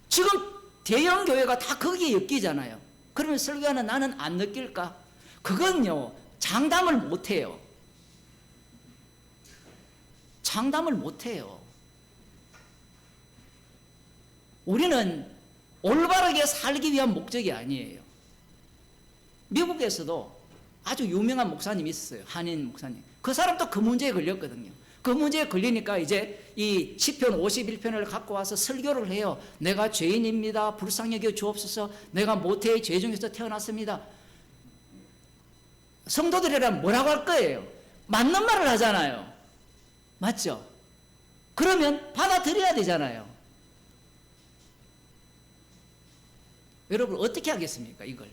지금 대형 교회가 다 거기에 엮이잖아요. 그러면 설교하는 나는 안 느낄까? 그건요, 장담을 못 해요. 장담을 못 해요. 우리는 올바르게 살기 위한 목적이 아니에요. 미국에서도 아주 유명한 목사님이 있었어요. 한인 목사님. 그 사람도 그 문제에 걸렸거든요. 그 문제에 걸리니까 이제 이 시편 51편을 갖고 와서 설교를 해요. 내가 죄인입니다. 불쌍히 여겨 주옵소서. 내가 모태의 죄 중에서 태어났습니다. 성도들이라면 뭐라고 할 거예요? 맞는 말을 하잖아요. 맞죠? 그러면 받아들여야 되잖아요. 여러분 어떻게 하겠습니까, 이걸?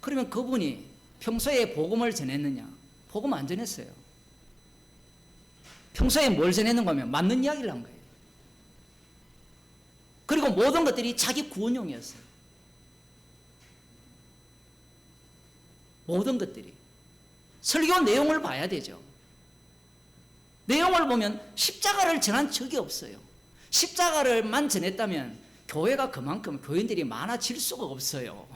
그러면 그분이 평소에 복음을 전했느냐? 복음 안 전했어요. 평소에 뭘 전했는가 하면 맞는 이야기를 한 거예요. 그리고 모든 것들이 자기 구원용이었어요. 모든 것들이. 설교 내용을 봐야 되죠. 내용을 보면 십자가를 전한 적이 없어요. 십자가를만 전했다면 교회가 그만큼 교인들이 많아질 수가 없어요.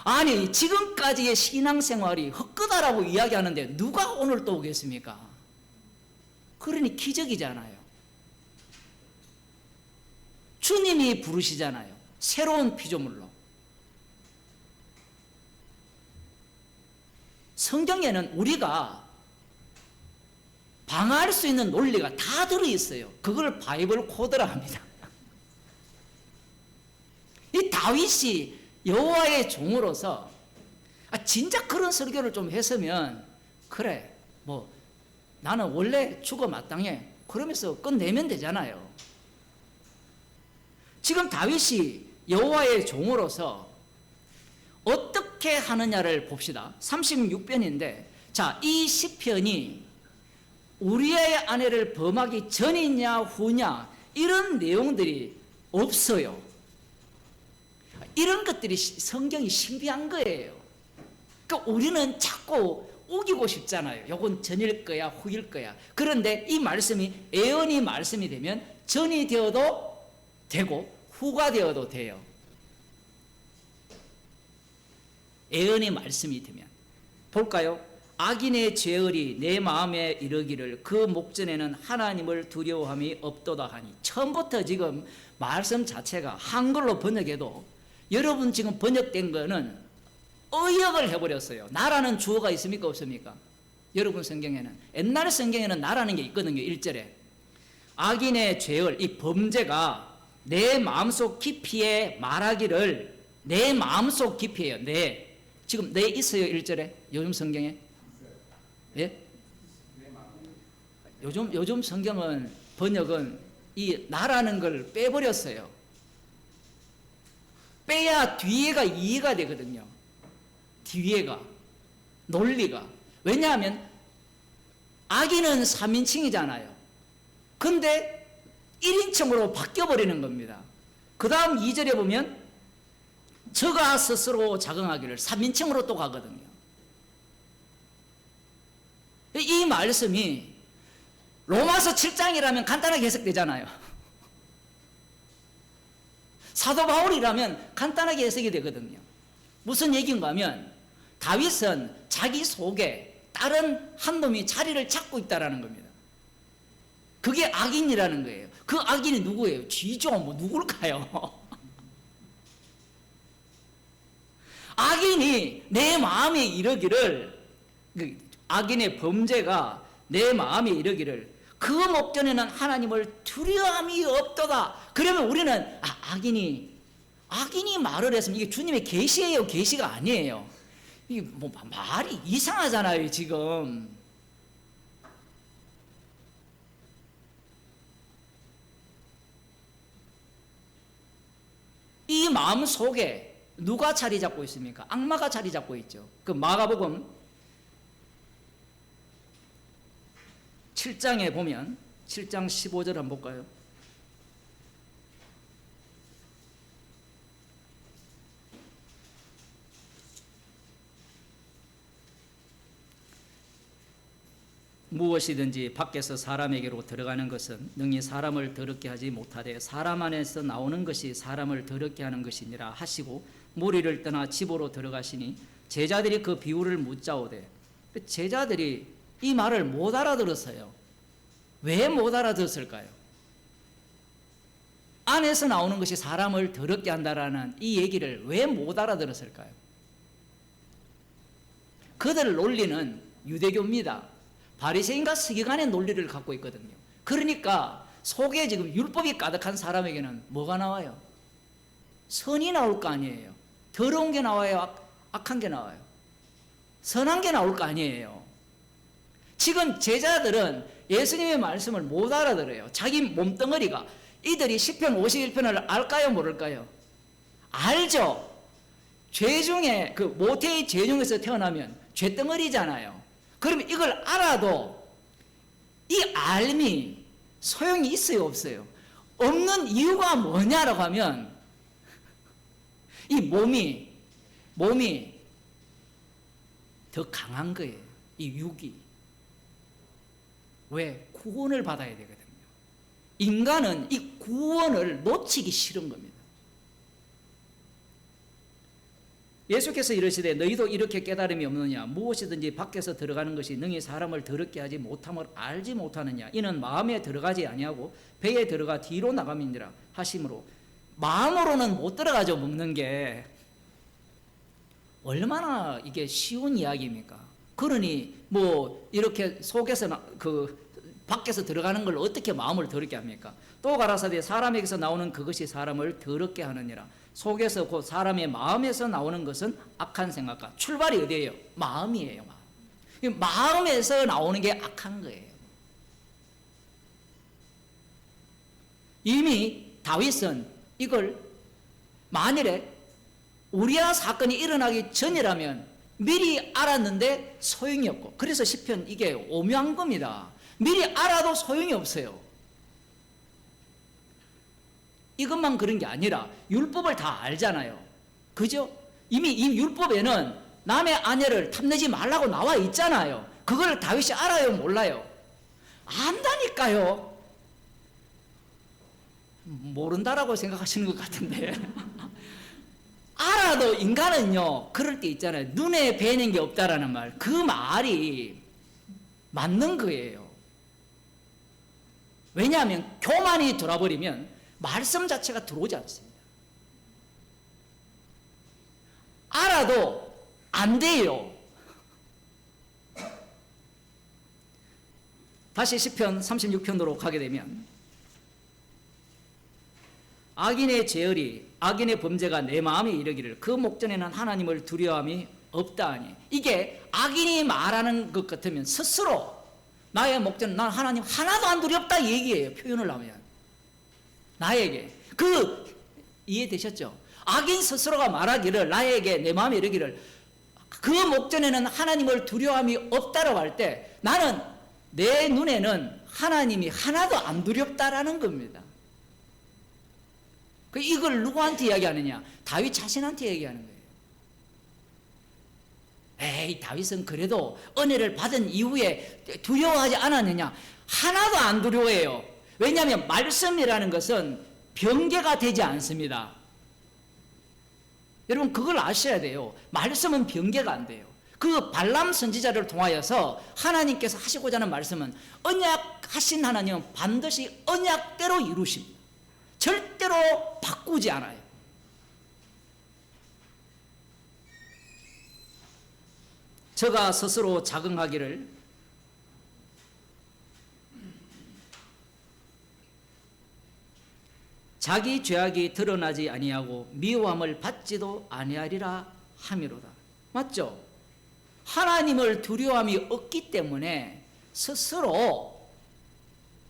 아니, 지금까지의 신앙생활이 헛되다라고 이야기하는데 누가 오늘 또 오겠습니까? 그러니 기적이잖아요. 주님이 부르시잖아요. 새로운 피조물로. 성경에는 우리가 방어할 수 있는 논리가 다 들어있어요. 그걸 바이블 코드라 합니다. 이 다윗이 여호와의 종으로서 진짜 그런 설교를 좀 했으면 그래, 뭐 나는 원래 죽어 마땅해 그러면서 끝내면 되잖아요. 지금 다윗이 여호와의 종으로서 어떻게 하느냐를 봅시다. 36편인데 자, 이 시편이 우리의 아내를 범하기 전이냐 후냐 이런 내용들이 없어요. 이런 것들이 성경이 신비한 거예요. 그러니까 우리는 자꾸 우기고 싶잖아요. 요건 전일 거야 후일 거야. 그런데 이 말씀이 예언이 말씀이 되면 전이 되어도 되고 후가 되어도 돼요. 예언의 말씀이 되면 볼까요? 악인의 죄열이 내 마음에 이르기를 그 목전에는 하나님을 두려워함이 없도다 하니, 처음부터 지금 말씀 자체가 한글로 번역해도 여러분 지금 번역된 거는 의역을 해버렸어요. 나라는 주어가 있습니까 없습니까? 여러분 성경에는, 옛날 성경에는 나라는 게 있거든요. 1절에 악인의 죄열, 이 범죄가 내 마음속 깊이에 말하기를, 내 마음속 깊이에요. 내, 지금 내 있어요 1절에 요즘 성경에? 예? 요즘 성경은 번역은 이 나라는 걸 빼버렸어요. 빼야 뒤에가 이해가 되거든요. 뒤에가, 논리가. 왜냐하면 악인은 3인칭이잖아요. 근데 1인칭으로 바뀌어버리는 겁니다. 그 다음 2절에 보면 저가 스스로 자긍하기를 3인칭으로 또 가거든요. 이 말씀이 로마서 7장이라면 간단하게 해석되잖아요. 사도 바울이라면 간단하게 해석이 되거든요. 무슨 얘기인가 하면 다윗은 자기 속에 다른 한 놈이 자리를 잡고 있다라는 겁니다. 그게 악인이라는 거예요. 그 악인이 누구예요? 쥐죠. 뭐 누굴까요? 악인이 내 마음에 이르기를, 악인의 범죄가 내 마음에 이르기를 그 목전에는 하나님을 두려움이 없도다. 그러면 우리는 악인이 말을 했으면 이게 주님의 계시예요, 계시가 아니에요. 이게 뭐 말이 이상하잖아요 지금. 이 마음 속에 누가 자리 잡고 있습니까? 악마가 자리 잡고 있죠. 그 마가복음 7장에 보면 7장 15절 한번 볼까요? 무엇이든지 밖에서 사람에게로 들어가는 것은 능히 사람을 더럽게 하지 못하되 사람 안에서 나오는 것이 사람을 더럽게 하는 것이니라 하시고 무리를 떠나 집으로 들어가시니 제자들이 그 비유를 묻자오되, 제자들이 이 말을 못 알아들었어요. 왜 못 알아들었을까요? 안에서 나오는 것이 사람을 더럽게 한다라는 이 얘기를 왜 못 알아들었을까요? 그들 논리는 유대교입니다. 바리새인과 서기관의 논리를 갖고 있거든요. 그러니까 속에 지금 율법이 가득한 사람에게는 뭐가 나와요? 선이 나올 거 아니에요. 더러운 게 나와요? 악한 게 나와요? 선한 게 나올 거 아니에요. 지금 제자들은 예수님의 말씀을 못 알아들어요. 자기 몸뚱어리가, 이들이 시편 51편을 알까요 모를까요? 알죠. 죄 중에, 그 모태의 죄 중에서 태어나면 죄덩어리잖아요. 그러면 이걸 알아도 이 알미 소용이 있어요 없어요? 없는 이유가 뭐냐라고 하면 이 몸이 더 강한 거예요. 이 육이. 왜? 구원을 받아야 되거든요. 인간은 이 구원을 놓치기 싫은 겁니다. 예수께서 이르시되 너희도 이렇게 깨달음이 없느냐? 무엇이든지 밖에서 들어가는 것이 능히 사람을 더럽게 하지 못함을 알지 못하느냐? 이는 마음에 들어가지 아니하고 배에 들어가 뒤로 나감이니라 하심으로, 마음으로는 못 들어가죠. 먹는 게 얼마나 이게 쉬운 이야기입니까? 그러니 뭐 이렇게 속에서 밖에서 들어가는 걸 어떻게 마음을 더럽게 합니까? 또 가라사대 사람에게서 나오는 그것이 사람을 더럽게 하느니라. 속에서 곧 사람의 마음에서 나오는 것은 악한 생각과, 출발이 어디예요? 마음이에요. 마음에서 나오는 게 악한 거예요. 이미 다윗은 이걸 만일에 우리아 사건이 일어나기 전이라면 미리 알았는데 소용이 없고, 그래서 시편 이게 오묘한 겁니다. 미리 알아도 소용이 없어요. 이것만 그런 게 아니라 율법을 다 알잖아요. 그죠? 이미 이 율법에는 남의 아내를 탐내지 말라고 나와 있잖아요. 그걸 다윗이 알아요 몰라요? 안다니까요. 모른다라고 생각하시는 것 같은데 알아도 인간은요, 그럴 때 있잖아요. 눈에 뵈는 게 없다라는 말. 그 말이 맞는 거예요. 왜냐하면 교만이 돌아버리면 말씀 자체가 들어오지 않습니다. 알아도 안 돼요. 다시 시편 36편으로 가게 되면 악인의 죄열이 악인의 범죄가 내 마음에 이르기를 그 목전에는 하나님을 두려움이 없다 하니, 이게 악인이 말하는 것 같으면 스스로 나의 목전은 난 하나님 하나도 안 두렵다 얘기예요. 표현을 하면 나에게 이해되셨죠? 악인 스스로가 말하기를 나에게 내 마음에 이르기를 그 목전에는 하나님을 두려움이 없다라고 할 때 나는 내 눈에는 하나님이 하나도 안 두렵다라는 겁니다. 이걸 누구한테 이야기하느냐? 다윗 자신한테 얘기하는 거예요. 에이, 다윗은 그래도 은혜를 받은 이후에 두려워하지 않았느냐? 하나도 안 두려워해요. 왜냐하면 말씀이라는 것은 변개가 되지 않습니다. 여러분 그걸 아셔야 돼요. 말씀은 변개가 안 돼요. 그 발람 선지자를 통하여서 하나님께서 하시고자 하는 말씀은 언약하신 하나님은 반드시 언약대로 이루십니다. 절대로 바꾸지 않아요. 저가 스스로 자긍하기를 자기 죄악이 드러나지 아니하고 미워함을 받지도 아니하리라 함이로다. 맞죠? 하나님을 두려움이 없기 때문에 스스로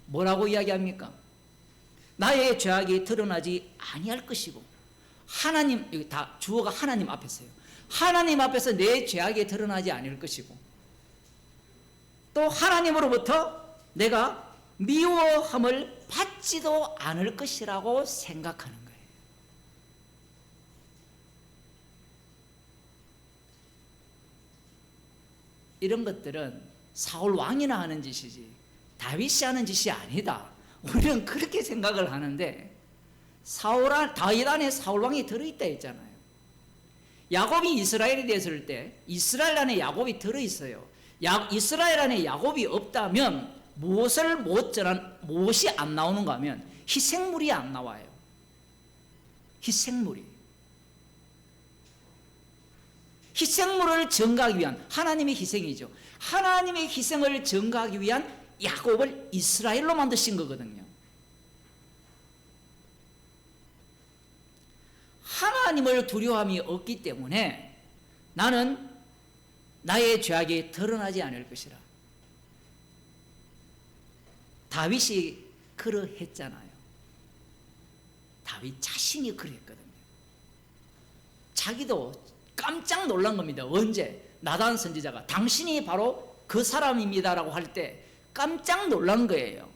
뭐라고 이야기합니까? 나의 죄악이 드러나지 아니할 것이고, 하나님, 여기 다 주어가 하나님 앞에서요. 하나님 앞에서 내 죄악이 드러나지 않을 것이고, 또 하나님으로부터 내가 미워함을 받지도 않을 것이라고 생각하는 거예요. 이런 것들은 사울 왕이나 하는 짓이지 다윗이 하는 짓이 아니다. 우리는 그렇게 생각을 하는데, 다윗 안에 사울 왕이 들어있다 했잖아요. 야곱이 이스라엘이 됐을 때 이스라엘 안에 야곱이 들어있어요. 이스라엘 안에 야곱이 없다면 무엇이 안 나오는가 하면 희생물이 안 나와요. 희생물을 증가하기 위한 하나님의 희생이죠. 하나님의 희생을 증가하기 위한 야곱을 이스라엘로 만드신 거거든요. 하나님을 두려움이 없기 때문에 나는 나의 죄악이 드러나지 않을 것이라. 다윗이 그러했잖아요. 다윗 자신이 그랬거든요. 자기도 깜짝 놀란 겁니다. 언제? 나단 선지자가 당신이 바로 그 사람입니다라고 할 때 깜짝 놀란 거예요.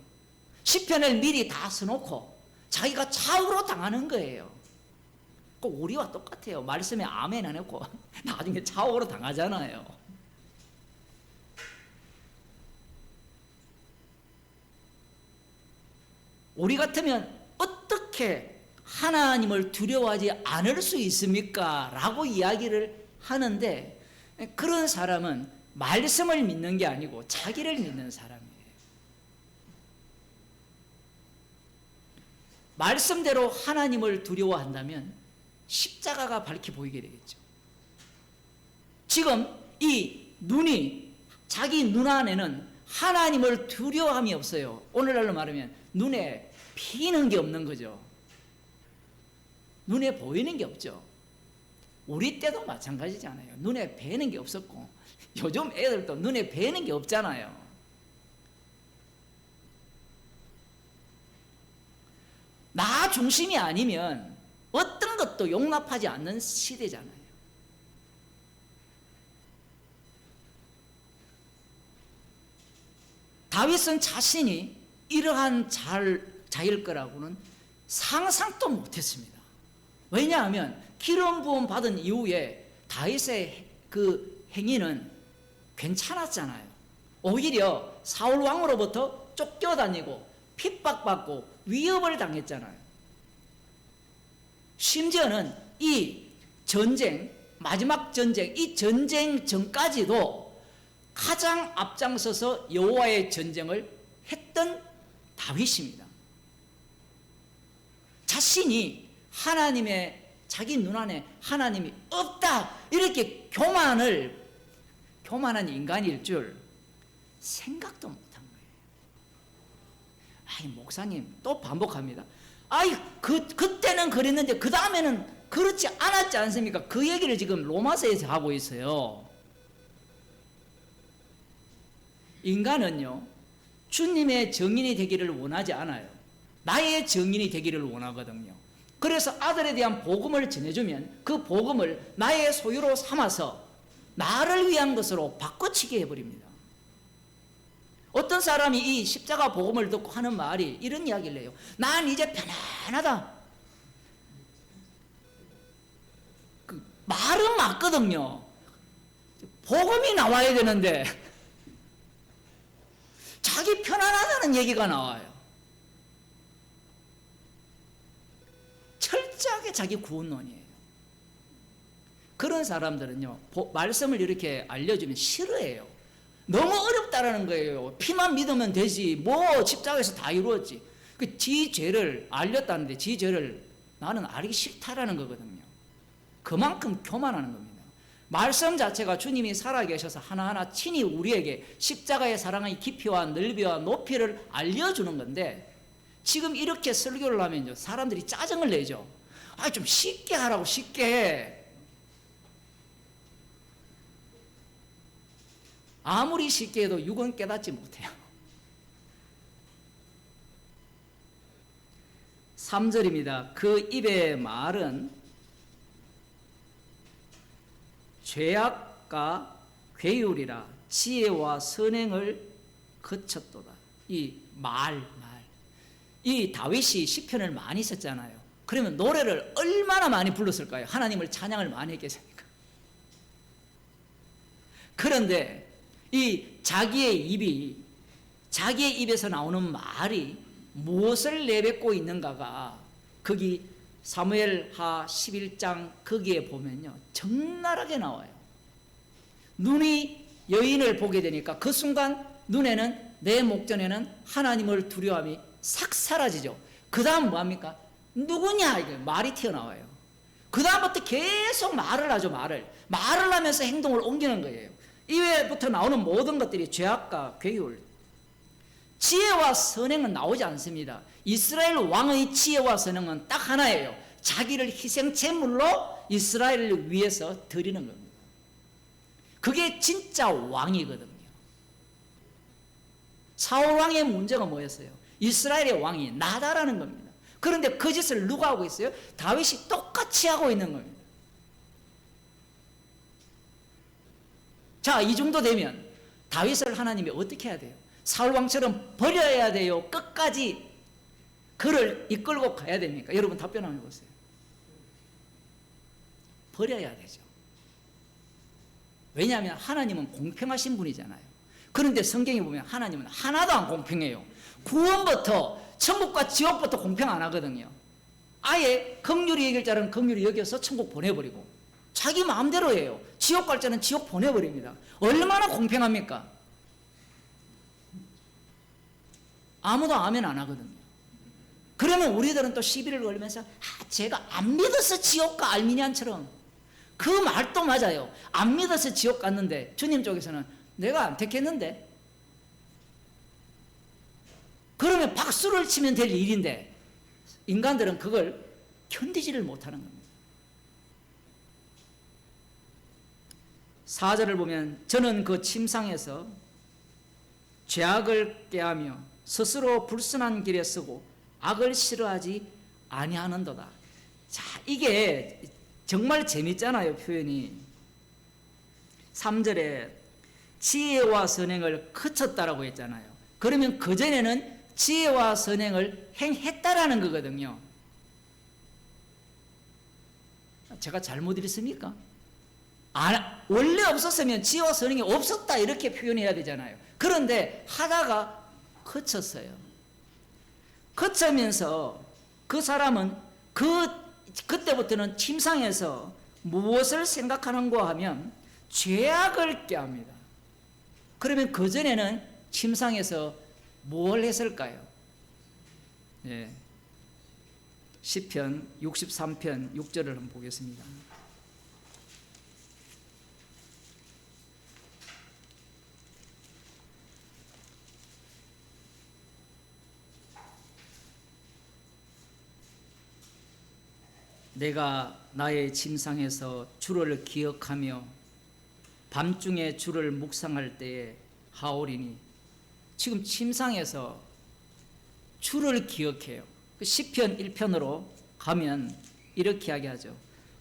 시편을 미리 다 써놓고 자기가 좌우로 당하는 거예요. 꼭 우리와 똑같아요. 말씀에 아멘 안 했고 나중에 좌우로 당하잖아요. 우리 같으면 어떻게 하나님을 두려워하지 않을 수 있습니까? 라고 이야기를 하는데, 그런 사람은 말씀을 믿는 게 아니고 자기를 믿는 사람이에요. 말씀대로 하나님을 두려워한다면 십자가가 밝히 보이게 되겠죠. 지금 이 눈이, 자기 눈 안에는 하나님을 두려워함이 없어요. 오늘날로 말하면 눈에 피는 게 없는 거죠. 눈에 보이는 게 없죠. 우리 때도 마찬가지잖아요. 눈에 뵈는 게 없었고 요즘 애들도 눈에 뵈는 게 없잖아요. 나 중심이 아니면 어떤 것도 용납하지 않는 시대잖아요. 다윗은 자신이 이러한 자일 거라고는 상상도 못했습니다. 왜냐하면 기름 부음 받은 이후에 다윗의 그 행위는 괜찮았잖아요. 오히려 사울 왕으로부터 쫓겨다니고 핍박받고 위협을 당했잖아요. 심지어는 이 전쟁, 마지막 전쟁, 이 전쟁 전까지도 가장 앞장서서 여호와의 전쟁을 했던 다윗입니다. 자신이 하나님의 자기 눈 안에 하나님이 없다 이렇게 교만한 인간일 줄 생각도 못한 거예요. 아이 목사님 또 반복합니다. 아이 그때는 그랬는데 그 다음에는 그렇지 않았지 않습니까? 그 얘기를 지금 로마서에서 하고 있어요. 인간은요 주님의 증인이 되기를 원하지 않아요. 나의 증인이 되기를 원하거든요. 그래서 아들에 대한 복음을 전해주면 그 복음을 나의 소유로 삼아서 나를 위한 것으로 바꿔치게 해버립니다. 어떤 사람이 이 십자가 복음을 듣고 하는 말이 이런 이야기를 해요. 난 이제 편안하다. 그 말은 맞거든요. 복음이 나와야 되는데 자기 편안하다는 얘기가 나와요. 철저하게 자기 구원론이에요. 그런 사람들은요 말씀을 이렇게 알려주면 싫어해요. 너무 어렵다라는 거예요. 피만 믿으면 되지 뭐 십자가에서 다 이루었지. 지 죄를 알렸다는데 지 죄를 나는 알기 싫다라는 거거든요. 그만큼 교만하는 겁니다. 말씀 자체가 주님이 살아계셔서 하나하나 친히 우리에게 십자가의 사랑의 깊이와 넓이와 높이를 알려주는 건데 지금 이렇게 설교를 하면요 사람들이 짜증을 내죠. 아, 좀 쉽게 하라고 쉽게. 아무리 쉽게 해도 육은 깨닫지 못해요. 3절입니다. 그 입의 말은 죄악과 괴율이라 지혜와 선행을 거쳤도다. 이 이 다윗이 시편을 많이 썼잖아요. 그러면 노래를 얼마나 많이 불렀을까요? 하나님을 찬양을 많이 했겠습니까? 그런데 이 자기의 입에서 나오는 말이 무엇을 내뱉고 있는가가 거기 사무엘하 11장 거기에 보면요 적나라하게 나와요. 눈이 여인을 보게 되니까 그 순간 눈에는 내 목전에는 하나님을 두려움이 싹 사라지죠. 그 다음 뭐합니까? 누구냐 이게 말이 튀어나와요. 그 다음부터 계속 말을 하죠. 말을 하면서 행동을 옮기는 거예요. 이외부터 나오는 모든 것들이 죄악과 괴율, 지혜와 선행은 나오지 않습니다. 이스라엘 왕의 지혜와 선행은 딱 하나예요. 자기를 희생제물로 이스라엘을 위해서 드리는 겁니다. 그게 진짜 왕이거든요. 사울 왕의 문제가 뭐였어요? 이스라엘의 왕이 나다라는 겁니다. 그런데 그 짓을 누가 하고 있어요? 다윗이 똑같이 하고 있는 겁니다. 자, 이 정도 되면 다윗을 하나님이 어떻게 해야 돼요? 사울 왕처럼 버려야 돼요? 끝까지 그를 이끌고 가야 됩니까? 여러분 답변 한번 해보세요. 버려야 되죠. 왜냐하면 하나님은 공평하신 분이잖아요. 그런데 성경에 보면 하나님은 하나도 안 공평해요. 구원부터 천국과 지옥부터 공평 안 하거든요. 아예 긍휼히 여길 자는 긍휼히 여겨서 천국 보내버리고 자기 마음대로 해요. 지옥 갈 자는 지옥 보내버립니다. 얼마나 공평합니까? 아무도 아멘 안 하거든요. 그러면 우리들은 또 시비를 걸면서 제가 안 믿어서 지옥 가 알미니안처럼 그 말도 맞아요. 안 믿어서 지옥 갔는데 주님 쪽에서는 내가 안 택했는데 그러면 박수를 치면 될 일인데 인간들은 그걸 견디지를 못하는 겁니다. 4절을 보면 저는 그 침상에서 죄악을 꾀하며 스스로 불순한 길에 서고 악을 싫어하지 아니하는도다. 자, 이게 정말 재밌잖아요. 표현이 3절에 지혜와 선행을 거쳤다라고 했잖아요. 그러면 그전에는 지혜와 선행을 행했다라는 거거든요. 제가 잘못 읽습니까? 원래 없었으면 지혜와 선행이 없었다 이렇게 표현해야 되잖아요. 그런데 하다가 거쳤어요. 거치면서 그 사람은 그때부터는 침상에서 무엇을 생각하는가 하면 죄악을 꾀합니다. 그러면 그전에는 침상에서 뭘 했을까요? 예. 시편 63편 6절을 한번 보겠습니다. 내가 나의 침상에서 주를 기억하며 밤중에 주를 묵상할 때에 하오리니. 지금 침상에서 주를 기억해요. 시편 1편으로 가면 이렇게 이야기하죠.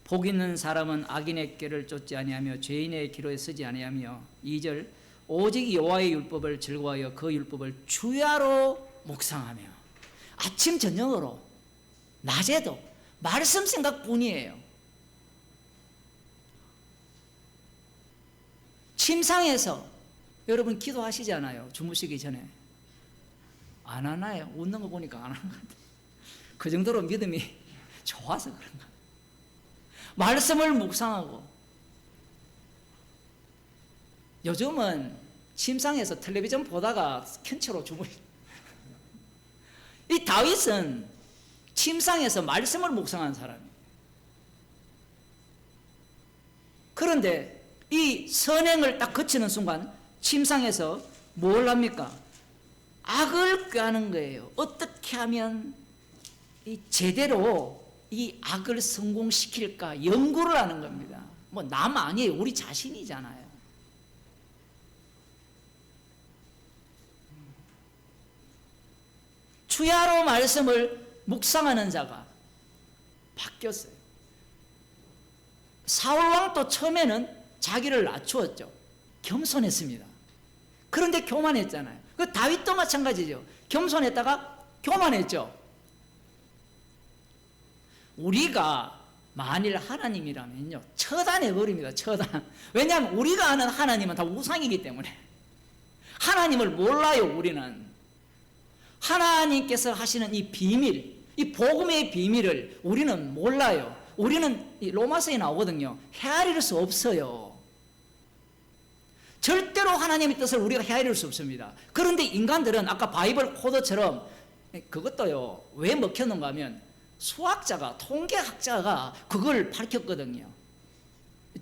복 있는 사람은 악인의 꾀를 쫓지 아니하며 죄인의 기로에 서지 아니하며 2절 오직 여호와의 율법을 즐거워하여 그 율법을 주야로 묵상하며. 아침 저녁으로 낮에도 말씀 생각뿐이에요. 침상에서 여러분 기도하시잖아요. 주무시기 전에. 안 하나요? 웃는 거 보니까 안 하는 것 같아요. 그 정도로 믿음이 좋아서 그런가. 말씀을 묵상하고. 요즘은 침상에서 텔레비전 보다가 켠채로 이 다윗은 침상에서 말씀을 묵상한 사람이에요. 그런데 이 선행을 딱 거치는 순간 침상에서 뭘 합니까? 악을 꾀하는 거예요. 어떻게 하면 이 제대로 이 악을 성공시킬까 연구를 하는 겁니다. 뭐 남 아니에요. 우리 자신이잖아요. 주야로 말씀을 묵상하는 자가 바뀌었어요. 사울왕도 처음에는 자기를 낮추었죠. 겸손했습니다. 그런데 교만했잖아요. 그 다윗도 마찬가지죠. 겸손했다가 교만했죠. 우리가 만일 하나님이라면요, 처단해버립니다. 처단. 왜냐하면 우리가 아는 하나님은 다 우상이기 때문에. 하나님을 몰라요. 우리는 하나님께서 하시는 이 비밀, 이 복음의 비밀을 우리는 몰라요. 우리는 로마서에 나오거든요. 헤아릴 수 없어요. 절대로 하나님의 뜻을 우리가 헤아릴 수 없습니다. 그런데 인간들은 아까 바이블 코드처럼 그것도요, 왜 먹혔는가 하면 수학자가, 통계학자가 그걸 밝혔거든요.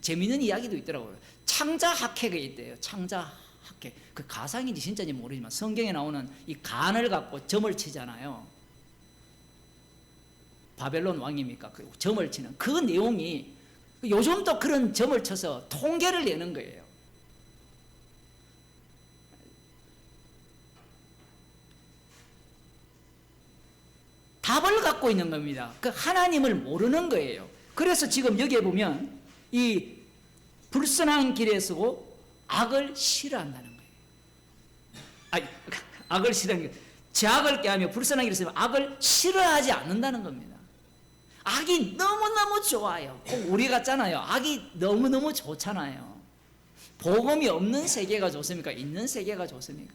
재미있는 이야기도 있더라고요. 창자학회가 있대요. 창자학회. 그 가상인지 진짜인지 모르지만 성경에 나오는 이 간을 갖고 점을 치잖아요. 바벨론 왕입니까? 그 점을 치는 그 내용이 요즘도 그런 점을 쳐서 통계를 내는 거예요. 답을 갖고 있는 겁니다. 그 하나님을 모르는 거예요. 그래서 지금 여기에 보면 이 불선한 길에 서고 악을 싫어한다는 거예요. 악을 싫어하는 게 죄악을 꾀하며 불선한 길에 서면 악을 싫어하지 않는다는 겁니다. 악이 너무너무 좋아요. 꼭 우리 같잖아요. 악이 너무너무 좋잖아요. 복음이 없는 세계가 좋습니까? 있는 세계가 좋습니까?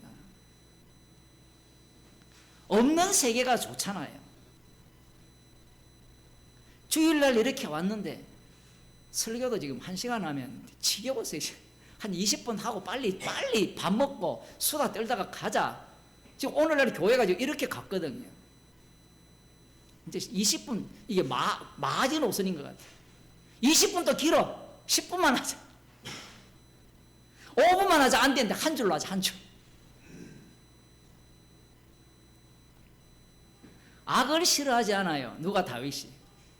없는 세계가 좋잖아요. 주일날 이렇게 왔는데 설교도 지금 1시간 하면 지겨워서 한 20분 하고 빨리 밥 먹고 수다 떨다가 가자. 지금 오늘날 교회가 지금 이렇게 갔거든요. 이제 20분, 이게 마지노선인 것 같아요. 20분도 길어. 10분만 하자. 5분만 하자. 안 되는데 한 줄로 하자. 한 줄. 악을 싫어하지 않아요. 누가? 다윗이.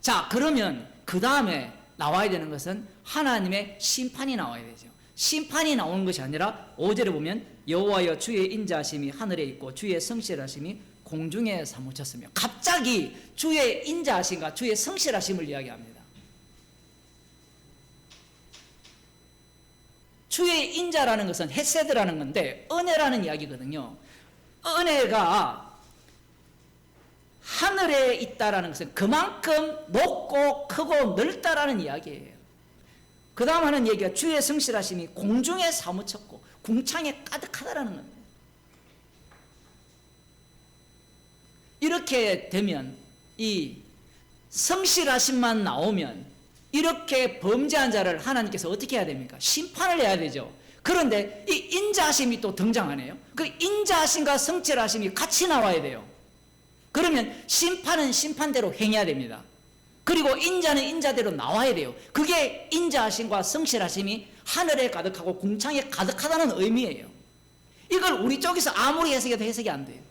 자, 그러면 그 다음에 나와야 되는 것은 하나님의 심판이 나와야 되죠. 심판이 나오는 것이 아니라 5절에 보면 여호와여 주의 인자하심이 하늘에 있고 주의 성실하심이 공중에 사무쳤으며, 갑자기 주의 인자하심과 주의 성실하심을 이야기합니다. 주의 인자라는 것은 헤세드라는 건데 은혜라는 이야기거든요. 은혜가 하늘에 있다라는 것은 그만큼 높고 크고 넓다라는 이야기예요. 그 다음 하는 얘기가 주의 성실하심이 공중에 사무쳤고 궁창에 가득하다라는 겁니다. 이렇게 되면 이 성실하심만 나오면 이렇게 범죄한 자를 하나님께서 어떻게 해야 됩니까? 심판을 해야 되죠. 그런데 이 인자하심이 또 등장하네요. 그 인자하심과 성실하심이 같이 나와야 돼요. 그러면 심판은 심판대로 행해야 됩니다. 그리고 인자는 인자대로 나와야 돼요. 그게 인자하심과 성실하심이 하늘에 가득하고 궁창에 가득하다는 의미예요. 이걸 우리 쪽에서 아무리 해석해도 해석이 안 돼요.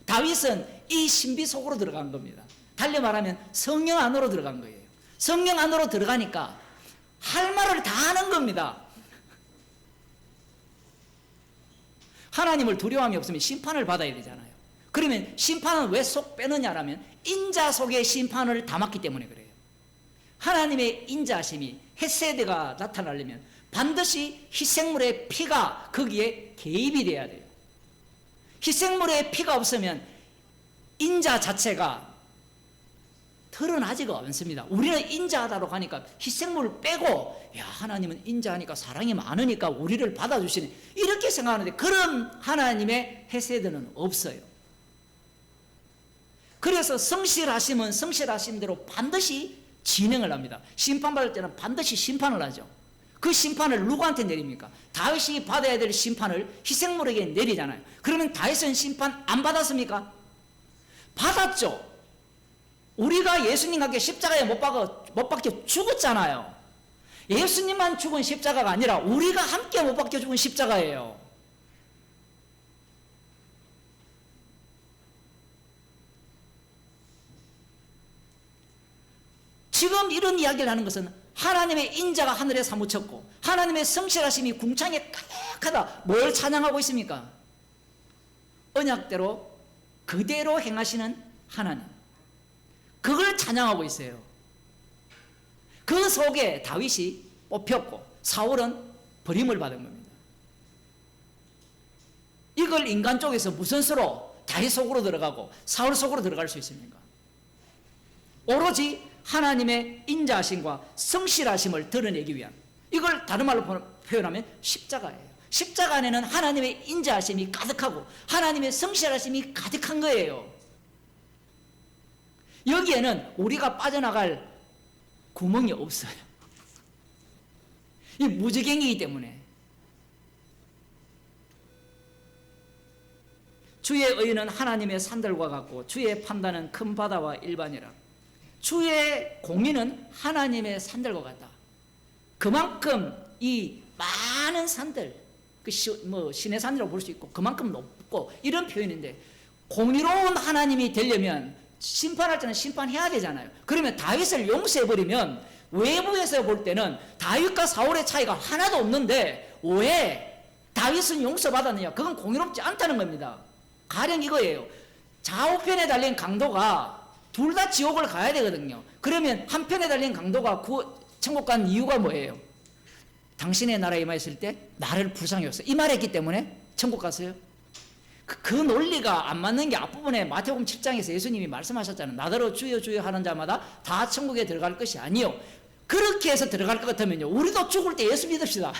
다윗은 이 신비 속으로 들어간 겁니다. 달리 말하면 성령 안으로 들어간 거예요. 성령 안으로 들어가니까 할 말을 다 하는 겁니다. 하나님을 두려움이 없으면 심판을 받아야 되잖아요. 그러면 심판은 왜 속 빼느냐라면 인자 속에 심판을 담았기 때문에 그래요. 하나님의 인자심이 헤세드가 나타나려면 반드시 희생물의 피가 거기에 개입이 돼야 돼요. 희생물의 피가 없으면 인자 자체가 드러나지가 않습니다. 우리는 인자하다로 가니까 희생물을 빼고 야 하나님은 인자하니까 사랑이 많으니까 우리를 받아주시네 이렇게 생각하는데 그런 하나님의 헤세드는 없어요. 그래서 성실하심은 성실하심대로 반드시 진행을 합니다. 심판받을 때는 반드시 심판을 하죠. 그 심판을 누구한테 내립니까? 다윗이 받아야 될 심판을 희생물에게 내리잖아요. 그러면 다윗은 심판 안 받았습니까? 받았죠. 우리가 예수님과 함께 십자가에 못 박혀 죽었잖아요. 예수님만 죽은 십자가가 아니라 우리가 함께 못 박혀 죽은 십자가예요. 지금 이런 이야기를 하는 것은 하나님의 인자가 하늘에 사무쳤고 하나님의 성실하심이 궁창에 가득하다. 뭘 찬양하고 있습니까? 언약대로 그대로 행하시는 하나님. 그걸 찬양하고 있어요. 그 속에 다윗이 뽑혔고 사울은 버림을 받은 겁니다. 이걸 인간 쪽에서 무슨 수로 다윗 속으로 들어가고 사울 속으로 들어갈 수 있습니까? 오로지 하나님의 인자하심과 성실하심을 드러내기 위한, 이걸 다른 말로 표현하면 십자가예요. 십자가 안에는 하나님의 인자하심이 가득하고 하나님의 성실하심이 가득한 거예요. 여기에는 우리가 빠져나갈 구멍이 없어요. 이 무지갱이기 때문에. 주의 의는 하나님의 산들과 같고 주의 판단은 큰 바다와 일반이라. 주의 공의는 하나님의 산들과 같다. 그만큼 이 많은 산들, 신의 산이라고 볼 수 있고 그만큼 높고 이런 표현인데, 공의로운 하나님이 되려면 심판할 때는 심판해야 되잖아요. 그러면 다윗을 용서해버리면 외부에서 볼 때는 다윗과 사울의 차이가 하나도 없는데 왜 다윗은 용서받았느냐? 그건 공의롭지 않다는 겁니다. 가령 이거예요. 좌우편에 달린 강도가 둘 다 지옥을 가야 되거든요. 그러면 한편에 달린 강도가 천국 간 이유가 뭐예요? 당신의 나라에 임하였을 때 나를 불쌍히 여겼어. 이 말했기 때문에 천국 갔어요. 그 논리가 안 맞는 게 앞부분에 마태복음 7장에서 예수님이 말씀하셨잖아요. 나더러 주여 주여 하는 자마다 다 천국에 들어갈 것이 아니요. 그렇게 해서 들어갈 것 같으면요, 우리도 죽을 때 예수 믿읍시다.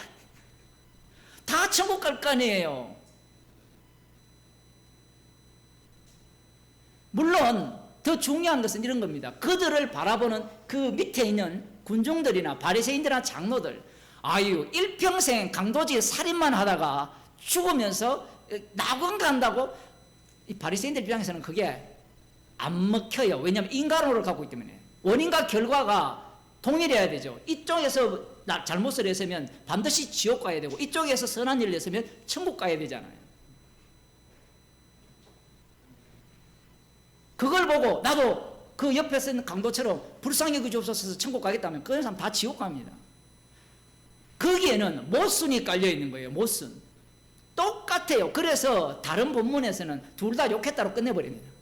다 천국 갈 거 아니에요. 물론 더 중요한 것은 이런 겁니다. 그들을 바라보는 그 밑에 있는 군중들이나 바리새인들이나 장로들, 아유 일평생 강도질 살인만 하다가 죽으면서 낙원 간다고, 이 바리새인들 입장에서는 그게 안 먹혀요. 왜냐하면 인간으로 갖고 있기 때문에. 원인과 결과가 동일해야 되죠. 이쪽에서 잘못을 했으면 반드시 지옥 가야 되고 이쪽에서 선한 일을 했으면 천국 가야 되잖아요. 그걸 보고 나도 그 옆에 있는 강도처럼 불쌍히 여겨주옵소서 천국 가겠다면 그런 사람 다 지옥 갑니다. 거기에는 모순이 깔려 있는 거예요. 모순. 똑같아요. 그래서 다른 본문에서는 둘 다 욕했다로 끝내버립니다.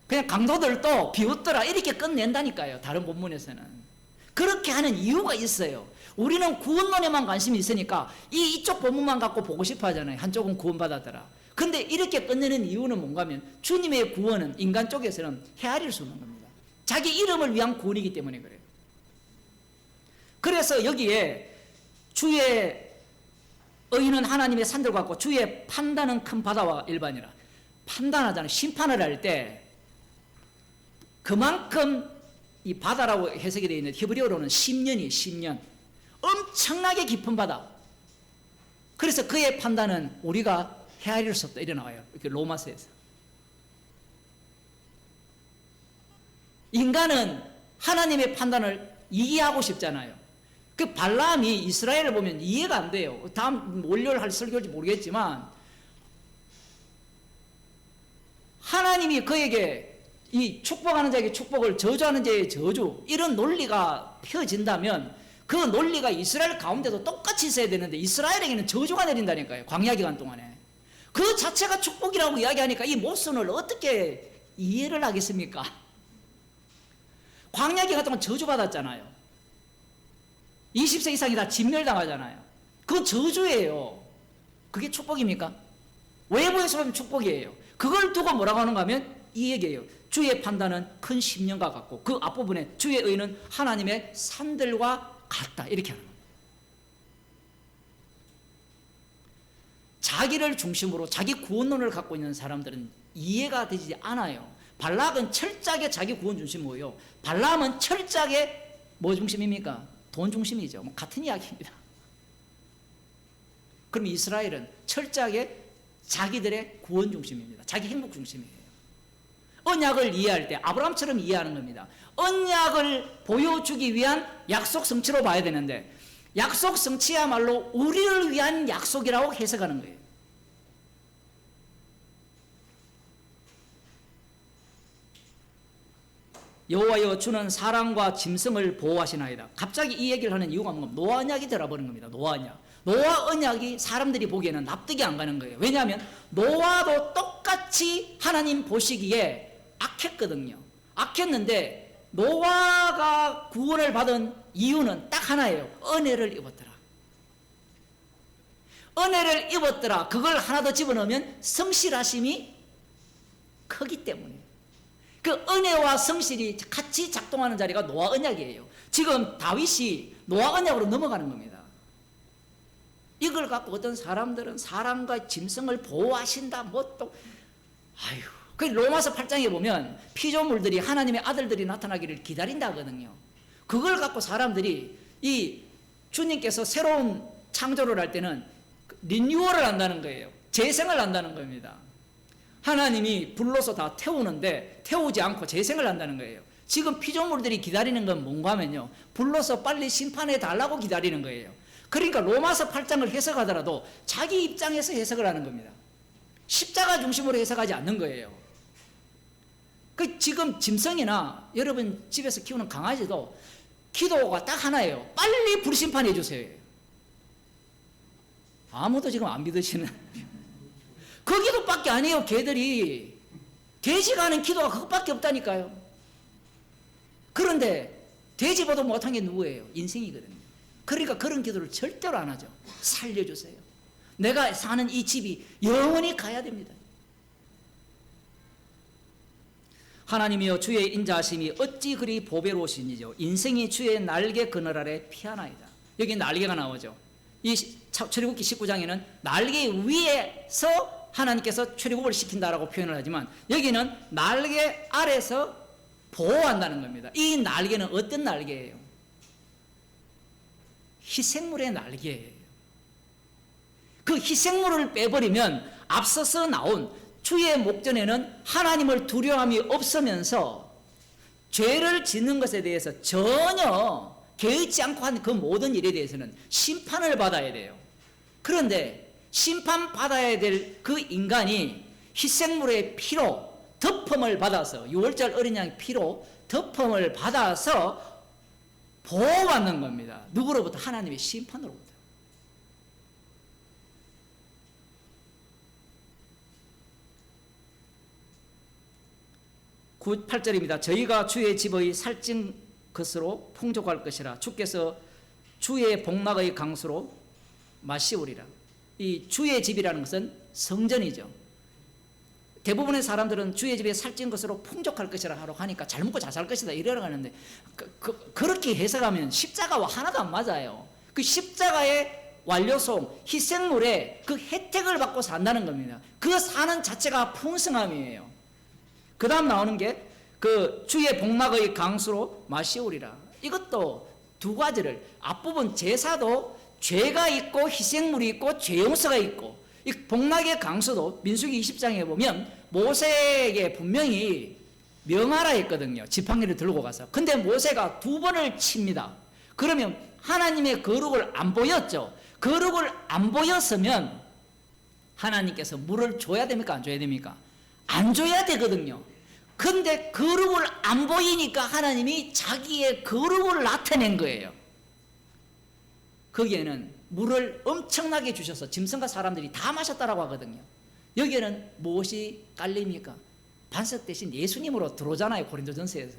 그냥 강도들도 비웃더라 이렇게 끝낸다니까요. 다른 본문에서는. 그렇게 하는 이유가 있어요. 우리는 구원론에만 관심이 있으니까 이쪽 본문만 갖고 보고 싶어 하잖아요. 한쪽은 구원받았더라. 근데 이렇게 끝내는 이유는 뭔가 하면 주님의 구원은 인간 쪽에서는 헤아릴 수 없는 겁니다. 자기 이름을 위한 구원이기 때문에 그래요. 그래서 여기에 주의 의는 하나님의 산들과 같고 주의 판단은 큰 바다와 일반이라. 판단하잖아요. 심판을 할 때 그만큼 이 바다라고 해석이 되어 있는 히브리어로는 10년이 10년. 엄청나게 깊은 바다. 그래서 그의 판단은 우리가 헤아릴 수 없다. 이래 나와요. 이렇게 로마서에서. 인간은 하나님의 판단을 이해하고 싶잖아요. 그 발람이 이스라엘을 보면 이해가 안 돼요. 다음 월요일 할 설교일지 모르겠지만 하나님이 그에게 이 축복하는 자에게 축복을 저주하는 자에게 저주 이런 논리가 펴진다면 그 논리가 이스라엘 가운데도 똑같이 있어야 되는데 이스라엘에게는 저주가 내린다니까요. 광야 기간 동안에. 그 자체가 축복이라고 이야기하니까 이 모순을 어떻게 이해를 하겠습니까? 광야 기간 동안 저주받았잖아요. 20세 이상이 다 진멸당하잖아요. 그건 저주예요. 그게 축복입니까? 외부에서 보면 축복이에요. 그걸 두고 뭐라고 하는가 하면 이 얘기예요. 주의 판단은 큰 심령과 같고 그 앞부분에 주의 의는 하나님의 산들과 같다. 이렇게 하는 겁니다. 자기를 중심으로 자기 구원론을 갖고 있는 사람들은 이해가 되지 않아요. 발락은 철저하게 자기 구원 중심이고요. 발람은 철저하게 뭐 중심입니까? 돈 중심이죠. 뭐 같은 이야기입니다. 그럼 이스라엘은 철저하게 자기들의 구원 중심입니다. 자기 행복 중심이에요. 언약을 이해할 때 아브라함처럼 이해하는 겁니다. 언약을 보여주기 위한 약속 성취로 봐야 되는데 약속 성취야말로 우리를 위한 약속이라고 해석하는 거예요. 여호와여 주는 사람과 짐승을 보호하시나이다. 갑자기 이 얘기를 하는 이유가 뭔가 노아 언약이 들어버린 겁니다. 노아 언약. 노아 언약이 사람들이 보기에는 납득이 안 가는 거예요. 왜냐하면 노아도 똑같이 하나님 보시기에 악했거든요. 악했는데 노아가 구원을 받은 이유는 딱 하나예요. 은혜를 입었더라. 은혜를 입었더라. 그걸 하나 더 집어넣으면 성실하심이 크기 때문이에요. 그 은혜와 성실이 같이 작동하는 자리가 노아 언약이에요. 지금 다윗이 노아 언약으로 넘어가는 겁니다. 이걸 갖고 어떤 사람들은 사람과 짐승을 보호하신다. 뭐 또 아유. 그 로마서 8장에 보면 피조물들이 하나님의 아들들이 나타나기를 기다린다 하거든요. 그걸 갖고 사람들이 이 주님께서 새로운 창조를 할 때는 리뉴얼을 한다는 거예요. 재생을 한다는 겁니다. 하나님이 불로서 다 태우는데 태우지 않고 재생을 한다는 거예요. 지금 피조물들이 기다리는 건 뭔가 하면요. 불로서 빨리 심판해 달라고 기다리는 거예요. 그러니까 로마서 8장을 해석하더라도 자기 입장에서 해석을 하는 겁니다. 십자가 중심으로 해석하지 않는 거예요. 그 지금 짐승이나 여러분 집에서 키우는 강아지도 기도가 딱 하나예요. 빨리 불심판해 주세요. 아무도 지금 안 믿으시는 그 기도밖에 아니에요. 개들이 돼지가 하는 기도가 그것밖에 없다니까요. 그런데 돼지보다 못한 게 누구예요? 인생이거든요. 그러니까 그런 기도를 절대로 안 하죠. 살려주세요. 내가 사는 이 집이 영원히 가야 됩니다. 하나님이여 주의 인자하심이 어찌 그리 보배로우시니죠. 인생이 주의 날개 그늘 아래 피하나이다. 여기 날개가 나오죠. 이 출애굽기 19장에는 날개 위에서 하나님께서 출애굽을 시킨다라고 표현을 하지만 여기는 날개 아래서 보호한다는 겁니다. 이 날개는 어떤 날개예요? 희생물의 날개예요. 그 희생물을 빼버리면 앞서서 나온 주의 목전에는 하나님을 두려움이 없으면서 죄를 짓는 것에 대해서 전혀 개의치 않고 한 그 모든 일에 대해서는 심판을 받아야 돼요. 그런데 심판받아야 될 그 인간이 희생물의 피로 덮음을 받아서 6월절 어린 양의 피로 덮음을 받아서 보호받는 겁니다. 누구로부터? 하나님의 심판으로부터. 8절입니다. 저희가 주의 집의 살찐 것으로 풍족할 것이라 주께서 주의 복락의 강수로 마시우리라. 이 주의 집이라는 것은 성전이죠. 대부분의 사람들은 주의 집에 살찐 것으로 풍족할 것이라 하러 하니까 잘 먹고 잘 살 것이다 이러러 가는데 그렇게 해석하면 십자가와 하나도 안 맞아요. 그 십자가의 완료소음, 희생물의 그 혜택을 받고 산다는 겁니다. 그 사는 자체가 풍성함이에요. 그 다음 나오는 게 그 주의 복막의 강수로 마시오리라. 이것도 두 가지를, 앞부분 제사도 죄가 있고 희생물이 있고 죄 용서가 있고, 이 복락의 강수도 민수기 20장에 보면 모세에게 분명히 명하라 했거든요. 지팡이를 들고 가서. 근데 모세가 2번을 칩니다. 그러면 하나님의 거룩을 안 보였죠. 거룩을 안 보였으면 하나님께서 물을 줘야 됩니까? 안 줘야 됩니까? 안 줘야 되거든요. 근데 거룩을 안 보이니까 하나님이 자기의 거룩을 나타낸 거예요. 거기에는 물을 엄청나게 주셔서 짐승과 사람들이 다 마셨다라고 하거든요. 여기에는 무엇이 깔립니까? 반석 대신 예수님으로 들어오잖아요. 고린도전서에서.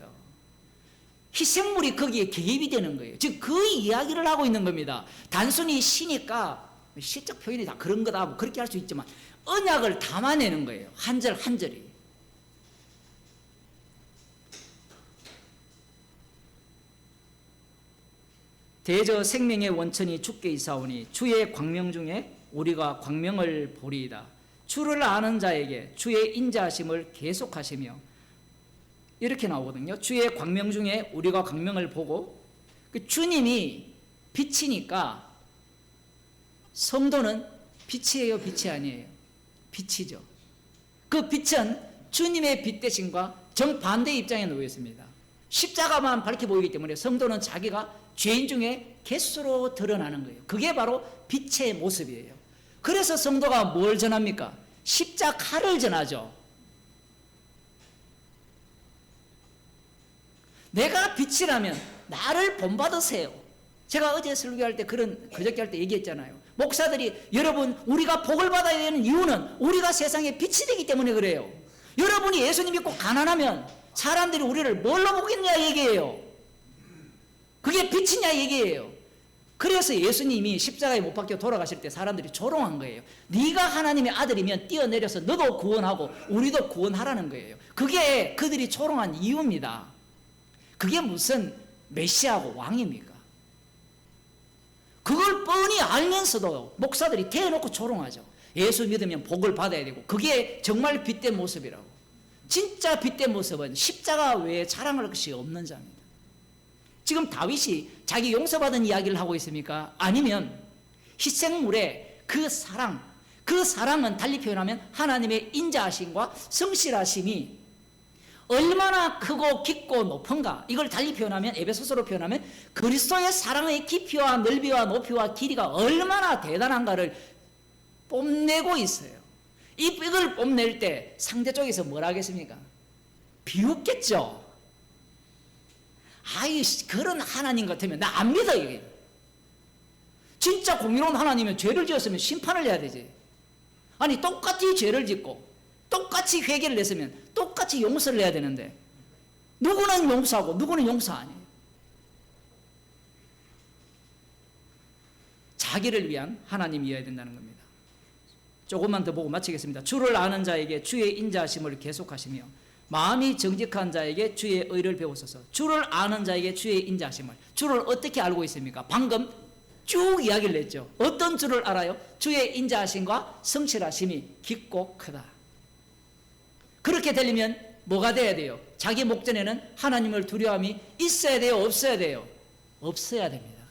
희생물이 거기에 개입이 되는 거예요. 지금 그 이야기를 하고 있는 겁니다. 단순히 시니까 시적 표현이 다 그런 거다 뭐 그렇게 할 수 있지만 언약을 담아내는 거예요. 한 절 한 절이. 대저 생명의 원천이 주께 있사오니 주의 광명 중에 우리가 광명을 보리이다. 주를 아는 자에게 주의 인자하심을 계속하시며, 이렇게 나오거든요. 주의 광명 중에 우리가 광명을 보고, 그 주님이 빛이니까 성도는 빛이에요, 빛이 아니에요? 빛이죠. 그 빛은 주님의 빛 대신과 정반대의 입장에 놓여 있습니다. 십자가만 밝게 보이기 때문에 성도는 자기가 죄인 중에 개수로 드러나는 거예요. 그게 바로 빛의 모습이에요. 그래서 성도가 뭘 전합니까? 십자가를 전하죠. 내가 빛이라면 나를 본받으세요. 제가 어제 설교할 때 그저께 할 때 얘기했잖아요. 목사들이 여러분 우리가 복을 받아야 되는 이유는 우리가 세상에 빛이 되기 때문에 그래요. 여러분이 예수님 믿고 가난하면 사람들이 우리를 뭘로 보겠냐 얘기예요. 그게 빛이냐 얘기예요. 그래서 예수님이 십자가에 못 박혀 돌아가실 때 사람들이 조롱한 거예요. 네가 하나님의 아들이면 뛰어내려서 너도 구원하고 우리도 구원하라는 거예요. 그게 그들이 조롱한 이유입니다. 그게 무슨 메시아고 왕입니까? 그걸 뻔히 알면서도 목사들이 대놓고 조롱하죠. 예수 믿으면 복을 받아야 되고 그게 정말 빛된 모습이라고. 진짜 빛된 모습은 십자가 외에 자랑할 것이 없는 자입니다. 지금 다윗이 자기 용서받은 이야기를 하고 있습니까? 아니면 희생물의 그 사랑, 그 사랑은 달리 표현하면 하나님의 인자하심과 성실하심이 얼마나 크고 깊고 높은가, 이걸 달리 표현하면, 에베소서로 표현하면 그리스도의 사랑의 깊이와 넓이와 높이와 길이가 얼마나 대단한가를 뽐내고 있어요. 이걸 뽐낼 때 상대 쪽에서 뭘 하겠습니까? 비웃겠죠. 아이, 그런 하나님 같으면 나 안 믿어. 이게 진짜 공의로운 하나님은 죄를 지었으면 심판을 해야 되지. 아니 똑같이 죄를 짓고 똑같이 회개를 했으면 똑같이 용서를 해야 되는데 누구는 용서하고 누구는 용서 안 해요. 자기를 위한 하나님이어야 된다는 겁니다. 조금만 더 보고 마치겠습니다. 주를 아는 자에게 주의 인자하심을 계속하시며 마음이 정직한 자에게 주의 의를 배우소서. 주를 아는 자에게 주의 인자하심을. 주를 어떻게 알고 있습니까? 방금 쭉 이야기를 했죠. 어떤 주를 알아요? 주의 인자하심과 성실하심이 깊고 크다. 그렇게 되려면 뭐가 돼야 돼요? 자기 목전에는 하나님을 두려움이 있어야 돼요? 없어야 돼요? 없어야 됩니다.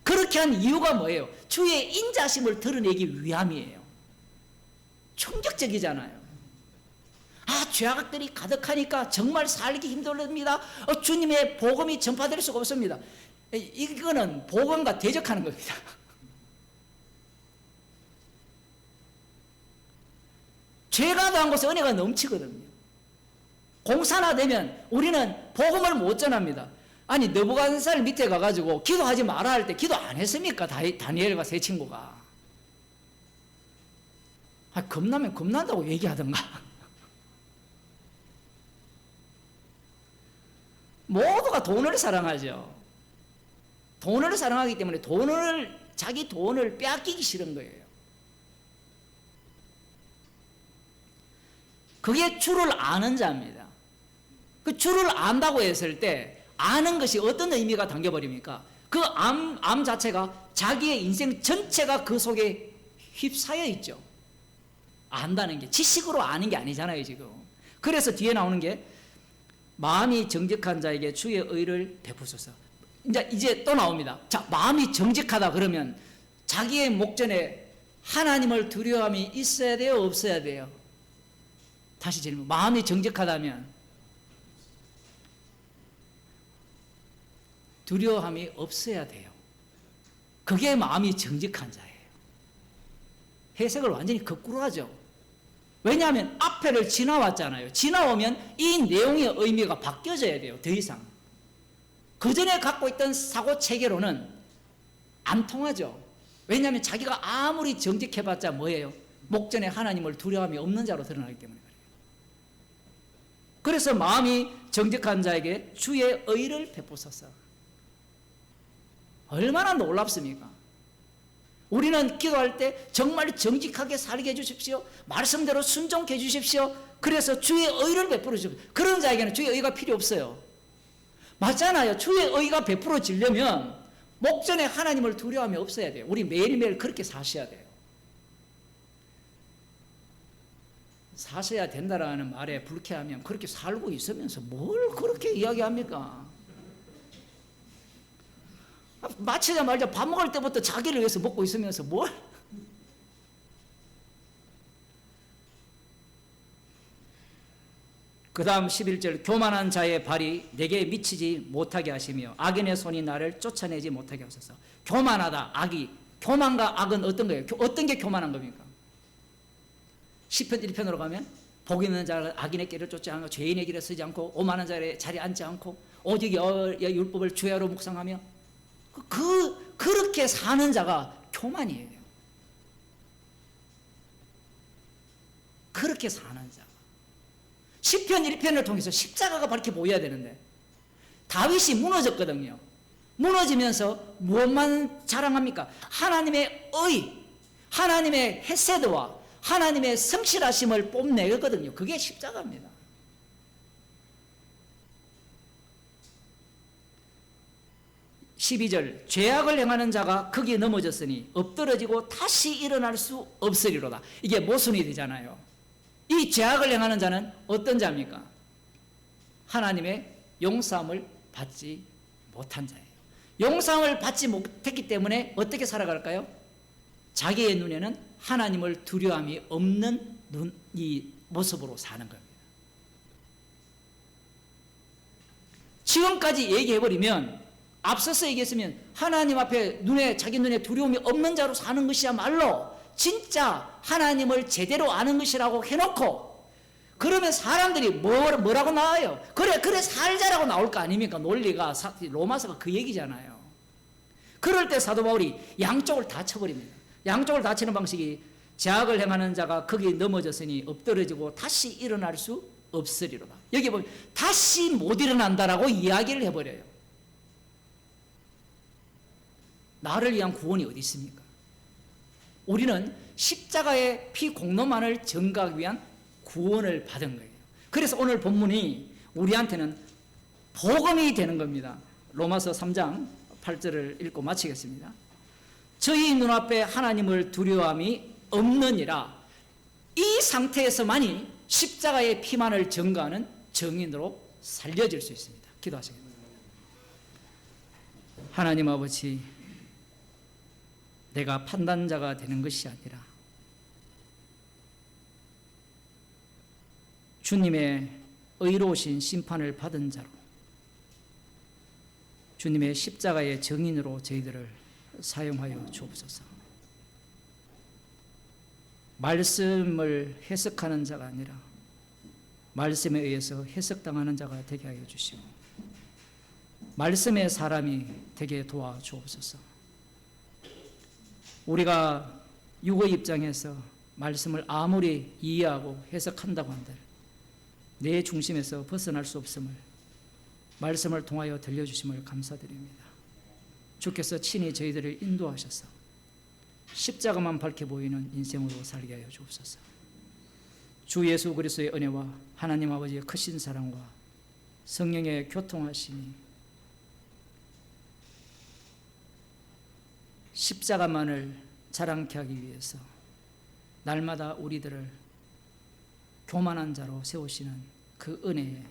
그렇게 한 이유가 뭐예요? 주의 인자심을 드러내기 위함이에요. 충격적이잖아요. 아, 죄악들이 가득하니까 정말 살기 힘듭니다. 주님의 복음이 전파될 수가 없습니다. 이거는 복음과 대적하는 겁니다. 죄가 더한 곳에 은혜가 넘치거든요. 공사나 되면 우리는 복음을 못 전합니다. 아니 느부갓네살 밑에 가가지고 기도하지 마라 할 때 기도 안 했습니까? 다니엘과 세 친구가. 아, 겁나면 겁난다고 얘기하던가. 모두가 돈을 사랑하죠. 돈을 사랑하기 때문에 자기 돈을 빼앗기기 싫은 거예요. 그게 주를 아는 자입니다. 그 주를 안다고 했을 때 아는 것이 어떤 의미가 담겨버립니까? 그 암 자체가 자기의 인생 전체가 그 속에 휩싸여 있죠. 안다는 게 지식으로 아는 게 아니잖아요 지금. 그래서 뒤에 나오는 게 마음이 정직한 자에게 주의 의를 베푸소서. 이제 또 나옵니다. 자, 마음이 정직하다 그러면 자기의 목전에 하나님을 두려움이 있어야 돼요, 없어야 돼요? 다시 질문. 마음이 정직하다면 두려움이 없어야 돼요. 그게 마음이 정직한 자예요. 해석을 완전히 거꾸로 하죠. 왜냐하면 앞에를 지나왔잖아요. 지나오면 이 내용의 의미가 바뀌어져야 돼요. 더 이상. 그 전에 갖고 있던 사고 체계로는 안 통하죠. 왜냐하면 자기가 아무리 정직해봤자 뭐예요? 목전에 하나님을 두려움이 없는 자로 드러나기 때문에 그래요. 그래서 마음이 정직한 자에게 주의 의를 베푸소서. 얼마나 놀랍습니까? 우리는 기도할 때 정말 정직하게 살게 해주십시오. 말씀대로 순종해 주십시오. 그래서 주의 의를 베풀어 주십시오. 그런 자에게는 주의 의가 필요 없어요. 맞잖아요. 주의 의가 베풀어지려면 목전에 하나님을 두려움이 없어야 돼요. 우리 매일매일 그렇게 사셔야 돼요. 사셔야 된다라는 말에 불쾌하면 그렇게 살고 있으면서 뭘 그렇게 이야기합니까? 마치자마자 밥 먹을 때부터 자기를 위해서 먹고 있으면서 뭘? 그 다음 11절 교만한 자의 발이 내게 미치지 못하게 하시며 악인의 손이 나를 쫓아내지 못하게 하소서. 교만하다, 악이. 교만과 악은 어떤 거예요? 어떤 게 교만한 겁니까? 10편 1편으로 가면 복 있는 자는 악인의 길을 쫓지 않고 죄인의 길에 서지 않고 오만한 자의 자리에 앉지 않고 오직 여호와의 율법을 주야로 묵상하며 그렇게 사는 자가 교만이에요. 그렇게 사는 자. 10편 1편을 통해서 십자가가 밝게 보여야 되는데 다윗이 무너졌거든요. 무너지면서 무엇만 자랑합니까? 하나님의 의, 하나님의 헤세드와 하나님의 성실하심을 뽐내거든요. 그게 십자가입니다. (12절) 죄악을 행하는 자가 거기에 넘어졌으니 엎드러지고 다시 일어날 수 없으리로다. 이게 모순이 되잖아요. 이 죄악을 행하는 자는 어떤 자입니까? 하나님의 용서함을 받지 못한 자예요. 용서함을 받지 못했기 때문에 어떻게 살아갈까요? 자기의 눈에는 하나님을 두려움이 없는 이 모습으로 사는 겁니다. 지금까지 얘기해버리면 앞서서 얘기했으면 하나님 앞에 자기 눈에 두려움이 없는 자로 사는 것이야말로 진짜 하나님을 제대로 아는 것이라고 해놓고 그러면 사람들이 뭐라고 나와요? 그래 살자라고 나올 거 아닙니까? 논리가 로마서가 그 얘기잖아요. 그럴 때 사도 바울이 양쪽을 다 쳐버립니다. 양쪽을 다 치는 방식이 죄악을 행하는 자가 거기에 넘어졌으니 엎드러지고 다시 일어날 수 없으리로다. 여기 보면 다시 못 일어난다라고 이야기를 해버려요. 나를 위한 구원이 어디 있습니까? 우리는 십자가의 피 공로만을 증거하기 위한 구원을 받은 거예요. 그래서 오늘 본문이 우리한테는 복음이 되는 겁니다. 로마서 3장 8절을 읽고 마치겠습니다. 저희 눈앞에 하나님을 두려움이 없느니라. 이 상태에서만이 십자가의 피만을 증거하는 증인으로 살려질 수 있습니다. 기도하시겠습니다. 하나님 아버지, 내가 판단자가 되는 것이 아니라 주님의 의로우신 심판을 받은 자로 주님의 십자가의 증인으로 저희들을 사용하여 주옵소서. 말씀을 해석하는 자가 아니라 말씀에 의해서 해석당하는 자가 되게 하여 주시고 말씀의 사람이 되게 도와주옵소서. 우리가 육의 입장에서 말씀을 아무리 이해하고 해석한다고 한들 내 중심에서 벗어날 수 없음을 말씀을 통하여 들려주심을 감사드립니다. 주께서 친히 저희들을 인도하셔서 십자가만 밝게 보이는 인생으로 살게 하여 주옵소서. 주 예수 그리스도의 은혜와 하나님 아버지의 크신 사랑과 성령의 교통하심이 십자가만을 자랑케 하기 위해서 날마다 우리들을 교만한 자로 세우시는 그 은혜에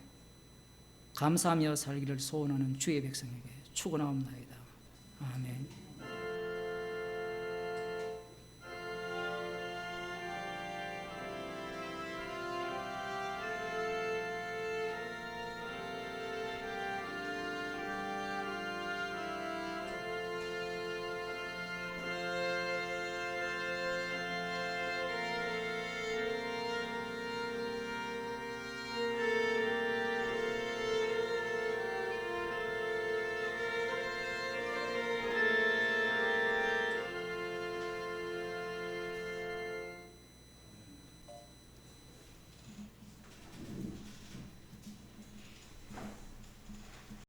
감사하며 살기를 소원하는 주의 백성에게 축원하옵나이다. 아멘.